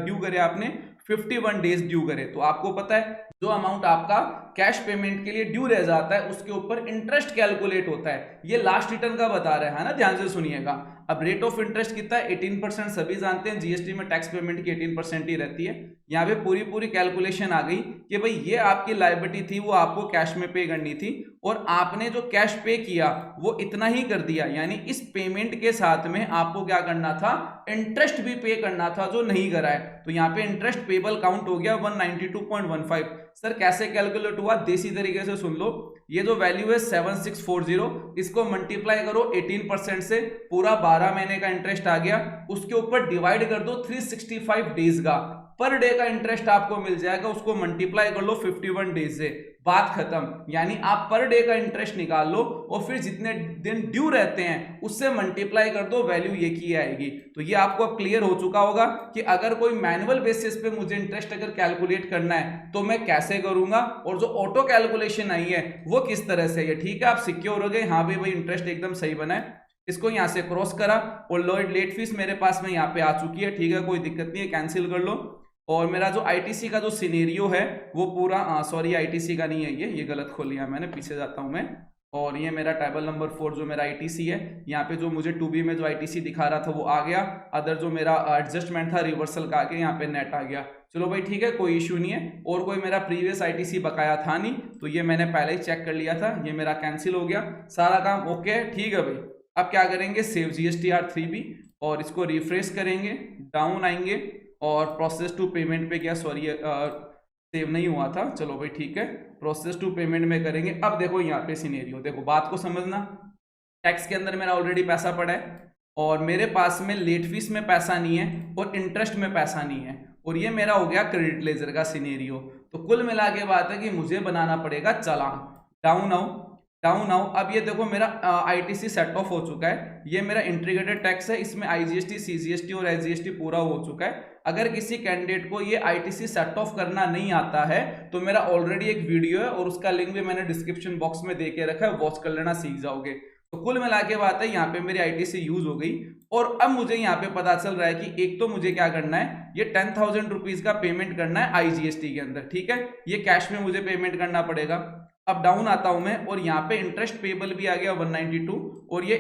ड्यू करे आपने? 51 डेज ड्यू करे। तो आपको पता है जो अमाउंट आपका कैश पेमेंट के लिए ड्यू रह जाता है उसके ऊपर इंटरेस्ट कैलकुलेट होता है। ये लास्ट रिटर्न का बता रहा है ना, ध्यान से सुनिएगा। अब रेट ऑफ इंटरेस्ट कितना है? 18%। सभी जानते हैं जीएसटी में टैक्स पेमेंट की 18% ही रहती है। यहाँ पे पूरी कैलकुलेशन आ गई कि भाई ये आपकी लायबिलिटी थी, वो आपको कैश में पे करनी थी और आपने जो कैश पे किया वो इतना ही कर दिया। यानी इस पेमेंट के साथ में आपको क्या करना था? इंटरेस्ट भी पे करना था, जो नहीं करा है। तो यहाँ पे इंटरेस्ट पेबल काउंट हो गया 192.15। सर कैसे कैलकुलेट हुआ? देसी तरीके से सुन लो। ये जो वैल्यू है 7640, इसको मल्टीप्लाई करो 18% से, पूरा 12 महीने का इंटरेस्ट आ गया। उसके ऊपर डिवाइड कर दो 365 डेज का, पर डे का इंटरेस्ट आपको मिल जाएगा। उसको मल्टीप्लाई कर लो 51 डेज से, बात खत्म। यानी आप पर डे का इंटरेस्ट निकाल लो और फिर जितने दिन ड्यू रहते हैं उससे मल्टीप्लाई कर दो, वैल्यू ये की आएगी। तो ये आपको अब क्लियर हो चुका होगा कि अगर कोई मैनुअल बेसिस पे मुझे इंटरेस्ट अगर कैलकुलेट करना है तो मैं कैसे करूंगा, और जो ऑटो कैलकुलेशन आई है वो किस तरह से है। ठीक है, आप सिक्योर हो गए, हाँ भाई इंटरेस्ट एकदम सही बना है। इसको यहां से क्रॉस करा और लेट फीस मेरे पास में यहाँ पे आ चुकी है। ठीक है, कोई दिक्कत नहीं है, कैंसिल कर लो। और मेरा जो आईटीसी का जो सिनेरियो है वो पूरा, सॉरी आईटीसी का नहीं है, ये गलत खोल लिया मैंने, पीछे जाता हूं मैं। और ये मेरा टेबल नंबर 4 जो मेरा आईटीसी है, यहाँ पे जो मुझे 2B में जो आईटीसी दिखा रहा था वो आ गया। अदर जो मेरा एडजस्टमेंट था रिवर्सल का आके यहाँ पे नेट आ गया। चलो भाई ठीक है, कोई इशू नहीं है। और कोई मेरा प्रीवियस आईटीसी बकाया था नहीं, तो ये मैंने पहले ही चेक कर लिया था, ये मेरा कैंसिल हो गया, सारा काम ओके है। ठीक है भाई, अब क्या करेंगे? सेव GSTR3B और इसको रिफ्रेश करेंगे, डाउन आएंगे और प्रोसेस टू पेमेंट पे, क्या सॉरी सेव नहीं हुआ था, चलो भाई ठीक है, प्रोसेस टू पेमेंट में करेंगे। अब देखो यहाँ पे सिनेरियो, देखो बात को समझना। टैक्स के अंदर मेरा ऑलरेडी पैसा पड़ा है और मेरे पास में लेट फीस में पैसा नहीं है और इंटरेस्ट में पैसा नहीं है, और ये मेरा हो गया क्रेडिट लेजर का सिनेरियो। तो कुल मिला के बात है कि मुझे बनाना पड़ेगा चालान। डाउन आओ, डाउन आओ। अब ये देखो मेरा आईटीसी सेट ऑफ हो चुका है, ये मेरा इंटीग्रेटेड टैक्स है, इसमें आईजीएसटी, सीजीएसटी और एसजीएसटी पूरा हो चुका है। अगर किसी कैंडिडेट को ये आईटीसी सेट ऑफ करना नहीं आता है तो मेरा ऑलरेडी एक वीडियो है और उसका लिंक भी मैंने डिस्क्रिप्शन बॉक्स में दे के रखा है, वॉच कर लेना, सीख जाओगे। तो कुल मिला के बात है, यहाँ पे मेरी आईटीसी यूज हो गई और अब मुझे यहाँ पे पता चल रहा है कि एक तो मुझे क्या करना है, ये 10,000 रुपीज का पेमेंट करना है आईजीएसटी के अंदर। ठीक है, ये कैश में मुझे पेमेंट करना पड़ेगा। अब डाउन आता हूं मैं और यहाँ पे इंटरेस्ट पेबल भी आ गया 192, और ये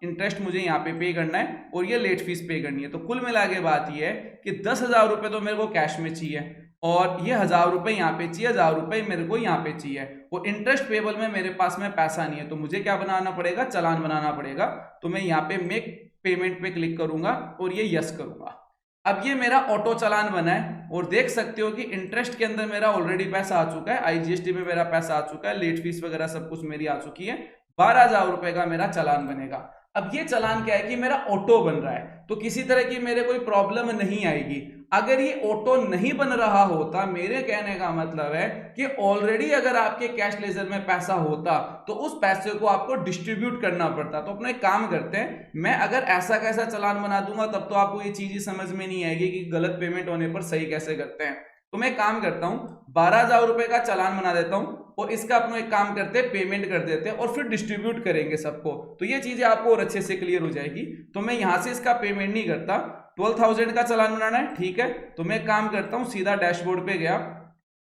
इंटरेस्ट मुझे यहाँ पे करना है और ये लेट फीस पे करनी है। तो कुल मिला के बात ये है कि 10,000 रुपये तो मेरे को कैश में चाहिए और ये 1,000 रुपये यहाँ पे चाहिए, 1,000 रुपये मेरे को यहाँ पे चाहिए, और इंटरेस्ट पेबल में मेरे पास में पैसा नहीं है। तो मुझे क्या बनाना पड़ेगा? चालान बनाना पड़ेगा। तो मैं यहाँ पे मेक पेमेंट पे क्लिक करूंगा और ये यस करूंगा। अब ये मेरा ऑटो चालान बना है और देख सकते हो कि इंटरेस्ट के अंदर मेरा ऑलरेडी पैसा आ चुका है, आईजीएसटी में मेरा पैसा आ चुका है, लेट फीस वगैरह सब कुछ मेरी आ चुकी है। 12,000 रुपए का मेरा चालान बनेगा। अब ये चालान क्या है कि मेरा ऑटो बन रहा है, तो किसी तरह की मेरे कोई प्रॉब्लम नहीं आएगी। अगर ये ऑटो नहीं बन रहा होता, मेरे कहने का मतलब है कि ऑलरेडी अगर आपके कैश लेजर में पैसा होता तो उस पैसे को आपको डिस्ट्रीब्यूट करना पड़ता। तो अपना एक काम करते हैं, मैं अगर ऐसा कैसा चालान बना दूंगा तब तो आपको ये चीज ही समझ में नहीं आएगी कि गलत पेमेंट होने पर सही कैसे करते हैं। तो मैं काम करता हूँ 12,000 रुपए का चालान बना देता हूँ और इसका अपना एक काम करते हैं, पेमेंट कर देते हैं और फिर डिस्ट्रीब्यूट करेंगे सबको। तो ये चीजें आपको और अच्छे से क्लियर हो जाएगी। तो मैं यहां से इसका पेमेंट नहीं करता, 12,000 का चालान बनाना है, ठीक है। तो मैं काम करता हूँ, सीधा डैशबोर्ड पे गया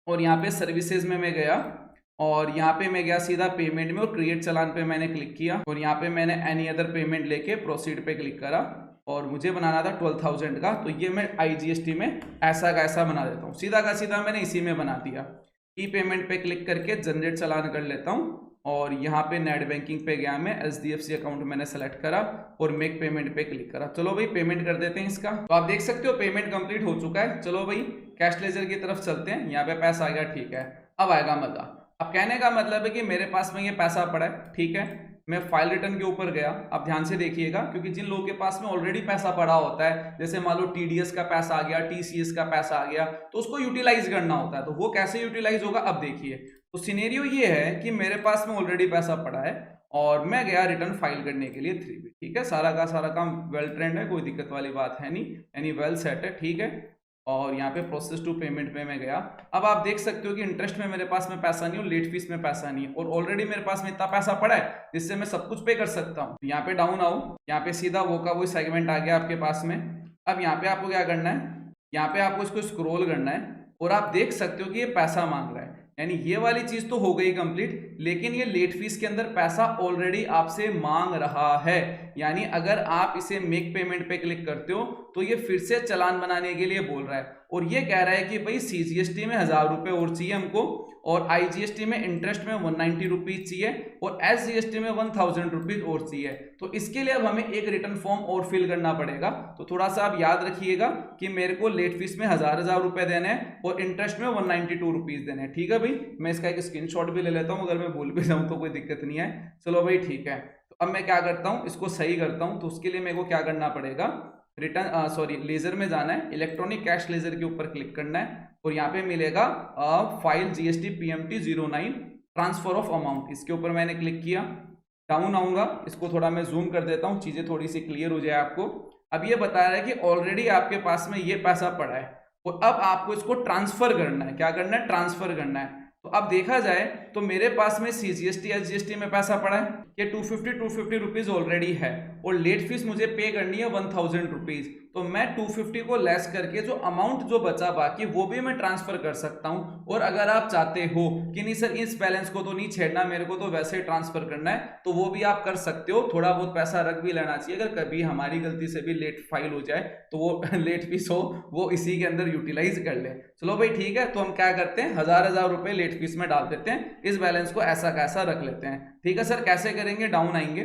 और यहाँ पे सर्विसेज में मैं गया और यहाँ पे मैं गया सीधा पेमेंट में और क्रिएट चालान पे मैंने क्लिक किया और यहाँ पे मैंने एनी अदर पेमेंट लेके प्रोसीड पे क्लिक करा और मुझे बनाना था 12,000 का। तो ये मैं IGST में ऐसा का ऐसा बना देता हूँ, सीधा का सीधा मैंने इसी में बना दिया। ई पेमेंट पे क्लिक करके जनरेट चालान कर लेता हूँ और यहाँ पे नेट बैंकिंग पे गया, मैं HDFC अकाउंट मैंने सेलेक्ट करा और मेक पेमेंट पे क्लिक करा। चलो भाई पेमेंट कर देते हैं इसका। तो आप देख सकते हो पेमेंट कंप्लीट हो चुका है। चलो भाई कैश लेजर की तरफ चलते हैं, यहाँ पे पैसा आ गया, ठीक है। अब आएगा मजा। अब कहने का मतलब है कि मेरे पास में ये पैसा पड़ा है, ठीक है। मैं फाइल रिटर्न के ऊपर गया, आप ध्यान से देखिएगा, क्योंकि जिन लोगों के पास में ऑलरेडी पैसा पड़ा होता है, जैसे मान लो TDS का पैसा आ गया, TCS का पैसा आ गया, तो उसको यूटिलाइज करना होता है। तो वो कैसे यूटिलाइज होगा अब देखिए। तो सिनेरियो ये है कि मेरे पास में ऑलरेडी पैसा पड़ा है और मैं गया रिटर्न फाइल करने के लिए 3B, ठीक है। सारा का सारा काम वेल ट्रेंड है, कोई दिक्कत वाली बात है नहीं, यानी वेल सेट है, ठीक है। और यहाँ पे प्रोसेस टू पेमेंट पे मैं गया। अब आप देख सकते हो कि इंटरेस्ट में मेरे पास में पैसा नहीं है और लेट फीस में पैसा नहीं है और ऑलरेडी मेरे पास में इतना पैसा पड़ा है जिससे मैं सब कुछ पे कर सकता हूँ। यहाँ पे डाउन आओ, यहाँ पे सीधा वो का वो सेगमेंट आ गया आपके पास में। अब यहाँ पे आपको क्या करना है, यहाँ पे आपको इसको स्क्रॉल करना है और आप देख सकते हो कि ये पैसा मांग रहा है, यानी ये वाली चीज तो हो गई कंप्लीट, लेकिन ये लेट फीस के अंदर पैसा ऑलरेडी आपसे मांग रहा है। यानी अगर आप इसे मेक पेमेंट पे क्लिक करते हो तो ये फिर से चालान बनाने के लिए बोल रहा है और ये कह रहा है कि भाई CGST में 1,000 रुपए और चाहिए हमको और IGST में इंटरेस्ट में 190 रुपीज चाहिए और SGST में 1,000 रुपीज और चाहिए। तो इसके लिए अब हमें एक रिटर्न फॉर्म और फिल करना पड़ेगा। तो थोड़ा सा आप याद रखिएगा कि मेरे को लेट फीस में 1,000 रुपए देने हैं और इंटरेस्ट में 192 रुपीज देने हैं, ठीक है भाई। मैं इसका एक स्क्रीनशॉट भी ले लेता हूँ, अगर मैं भूल भी जाऊँ तो कोई दिक्कत नहीं है। चलो भाई ठीक है। तो अब मैं क्या करता हूँ, इसको सही करता हूँ। तो उसके लिए मेरे को क्या करना पड़ेगा, रिटर्न लेजर में जाना है, इलेक्ट्रॉनिक कैश लेजर के ऊपर क्लिक करना है और यहाँ पे मिलेगा file GST PMT 09 transfer of amount, इसके ऊपर मैंने क्लिक किया। डाउन आऊंगा, इसको थोड़ा मैं जूम कर देता हूँ, चीजें थोड़ी सी क्लियर हो जाए आपको। अब ये बता रहा है कि ऑलरेडी आपके पास में ये पैसा पड़ा है और अब आपको इसको ट्रांसफर करना है। क्या करना है, ट्रांसफर करना है। तो अब देखा जाए तो मेरे पास में CGST SGST में पैसा पड़ा है, ये 250 रुपीज ऑलरेडी है और लेट फीस मुझे पे करनी है 1,000 रुपीज। तो मैं 250 को लेस करके जो अमाउंट जो बचा बाकी वो भी मैं ट्रांसफर कर सकता हूं। और अगर आप चाहते हो कि नहीं सर इस बैलेंस को तो नहीं छेड़ना, मेरे को तो वैसे ही ट्रांसफर करना है, तो वो भी आप कर सकते हो। थोड़ा बहुत पैसा रख भी लेना चाहिए, अगर कभी हमारी गलती से भी लेट फाइल हो जाए तो वो लेट फीस हो वो इसी के अंदर यूटिलाइज कर ले। चलो भाई ठीक है। तो हम क्या करते हैं, 1,000 रुपए लेट फीस में डाल देते हैं, इस बैलेंस को ऐसा कैसा रख लेते हैं। ठीक है सर, कैसे करेंगे, डाउन आएंगे,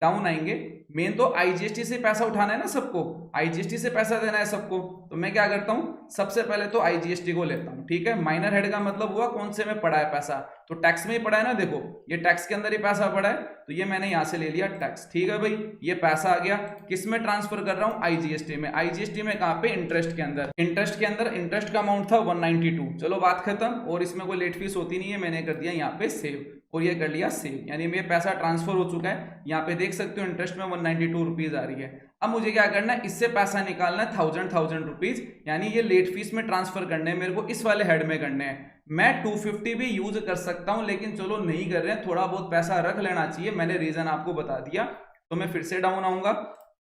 डाउन आएंगे। मेन तो IGST से पैसा उठाना है ना सबको, IGST से पैसा देना है सबको। तो मैं क्या करता हूं, सबसे पहले तो IGST को लेता हूं, ठीक है। माइनर हेड का मतलब हुआ कौन से में पड़ा है पैसा, तो टैक्स में ही पड़ा है ना। देखो ये टैक्स के अंदर ही पैसा पड़ा है, तो ये मैंने यहां से ले लिया टैक्स, ठीक है भाई। ये पैसा आ गया, किस में ट्रांसफर कर रहा हूं, IGST में। IGST में कहां पे, इंटरेस्ट के अंदर। इंटरेस्ट के अंदर इंटरेस्ट का अमाउंट था 192, चलो बात खत्म। और इसमें कोई लेट फीस होती नहीं है, मैंने कर दिया यहाँ पे सेव और ये कर लिया सेव, यानी मेरा पैसा ट्रांसफर हो चुका है। यहाँ पे देख सकते हो इंटरेस्ट में 192 रुपीज आ रही है। अब मुझे क्या करना है, इससे पैसा निकालना है 1,000 रुपीज, यानी ये लेट फीस में ट्रांसफर करने हैं मेरे को, इस वाले हेड में करने हैं। मैं 250 भी यूज कर सकता हूं, लेकिन चलो नहीं कर रहे हैं, थोड़ा बहुत पैसा रख लेना चाहिए, मैंने रीजन आपको बता दिया। तो मैं फिर से डाउन आऊंगा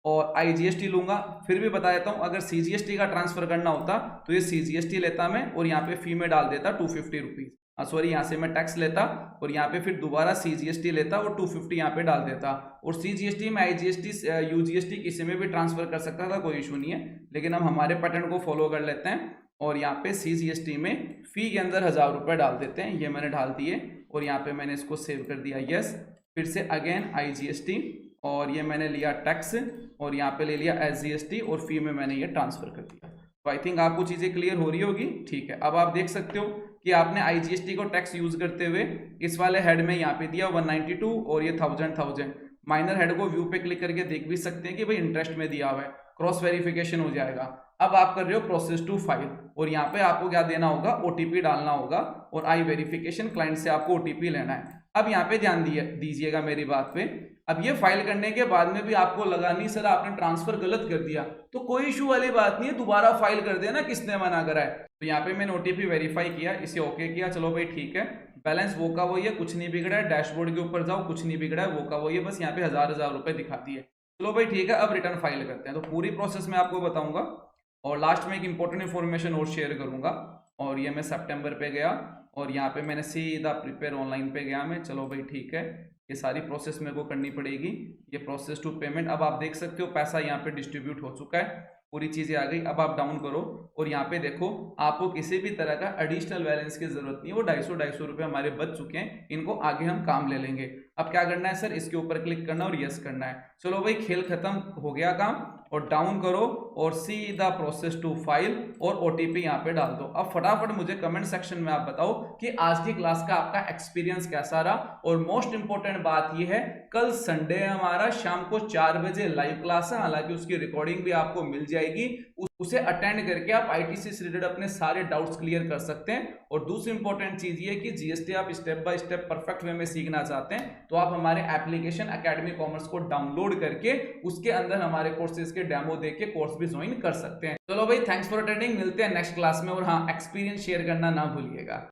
और IGST लूंगा। फिर भी बता देता हूं, अगर CGST का ट्रांसफर करना होता तो ये CGST लेता मैं और यहाँ पे फी में डाल देता 250 रुपीज, सॉरी यहाँ से मैं टैक्स लेता और यहाँ पे फिर दोबारा CGST लेता और 250 यहाँ पे डाल देता। और CGST में IGST UGST किसी में भी ट्रांसफर कर सकता था, कोई इशू नहीं है। लेकिन हम हमारे पैटर्न को फॉलो कर लेते हैं और यहाँ पे CGST में फी के अंदर 1,000 रुपये डाल देते हैं। ये मैंने डाल दिए और यहाँ पे मैंने इसको सेव कर दिया, यस। फिर से अगेन IGST और ये मैंने लिया टैक्स और यहाँ पे ले लिया SGST और फी में मैंने ये ट्रांसफर कर दिया। तो आई थिंक आपको चीज़ें क्लियर हो रही होगी, ठीक है। अब आप देख सकते हो कि आपने IGST को टैक्स यूज करते हुए इस वाले हेड में यहाँ पे दिया 192 और ये 1,000। माइनर हेड को व्यू पे क्लिक करके देख भी सकते हैं कि भाई इंटरेस्ट में दिया हुआ है, क्रॉस वेरिफिकेशन हो जाएगा। अब आप कर रहे हो प्रोसेस टू फाइल और यहाँ पे आपको क्या देना होगा, OTP डालना होगा और आई वेरिफिकेशन क्लाइंट से आपको OTP लेना है। अब यहाँ पे ध्यान दीजिएगा मेरी बात पे, अब ये फाइल करने के बाद में भी आपको लगा नहीं सर आपने ट्रांसफर गलत कर दिया, तो कोई इशू वाली बात नहीं है, दोबारा फाइल कर देना, किसने मना करा है। तो यहाँ पे मैंने ओटीपी वेरीफाई किया, इसे ओके किया, चलो भाई ठीक है, बैलेंस वो का वही है, कुछ नहीं बिगड़ा है, डैशबोर्ड के ऊपर जाओ, कुछ नहीं बिगड़ा है, वो का वही है, बस यहाँ पे हजार रुपए दिखाती है। चलो भाई ठीक है, अब रिटर्न फाइल करते हैं। तो पूरी प्रोसेस मैं आपको बताऊंगा और लास्ट में एक इंपॉर्टेंट इन्फॉर्मेशन और शेयर करूंगा। और ये मैं सितंबर पे गया और यहाँ पे मैंने सीधा प्रिपेयर ऑनलाइन पे गया मैं, चलो भाई ठीक है, ये सारी प्रोसेस मेरे को करनी पड़ेगी। ये प्रोसेस टू पेमेंट, अब आप देख सकते हो पैसा यहाँ पे डिस्ट्रीब्यूट हो चुका है, पूरी चीजें आ गई। अब आप डाउन करो और यहाँ पे देखो आपको किसी भी तरह का एडिशनल बैलेंस की जरूरत नहीं है, वो 250 रुपए हमारे बच चुके हैं, इनको आगे हम काम ले लेंगे। अब क्या करना है सर, इसके ऊपर क्लिक करना और यस करना है। चलो भाई खेल खत्म हो गया काम, और डाउन करो और सीधा प्रोसेस टू फाइल और ओटीपी यहाँ पे डाल दो। अब फटाफट मुझे कमेंट सेक्शन में आप बताओ कि आज की क्लास का आपका एक्सपीरियंस कैसा रहा। और मोस्ट इंपॉर्टेंट बात यह है, कल संडे है हमारा, शाम को 4 बजे लाइव क्लास है, हालांकि उसकी रिकॉर्डिंग भी आपको मिल जाएगी, उसे अटेंड करके आप आईटीसी से रिलेटेड अपने सारे डाउट्स क्लियर कर सकते हैं। और दूसरी इंपॉर्टेंट चीज ये कि जीएसटी आप step by step perfect way में सीखना चाहते हैं तो आप हमारे एप्लीकेशन एकेडमी कॉमर्स को डाउनलोड करके उसके अंदर हमारे कोर्सेज के डेमो देके कोर्स भी ज्वाइन कर सकते हैं। चलो भाई, थैंक्स फॉर अटेंडिंग, मिलते हैं नेक्स्ट क्लास में। और हाँ, एक्सपीरियंस शेयर करना ना भूलिएगा।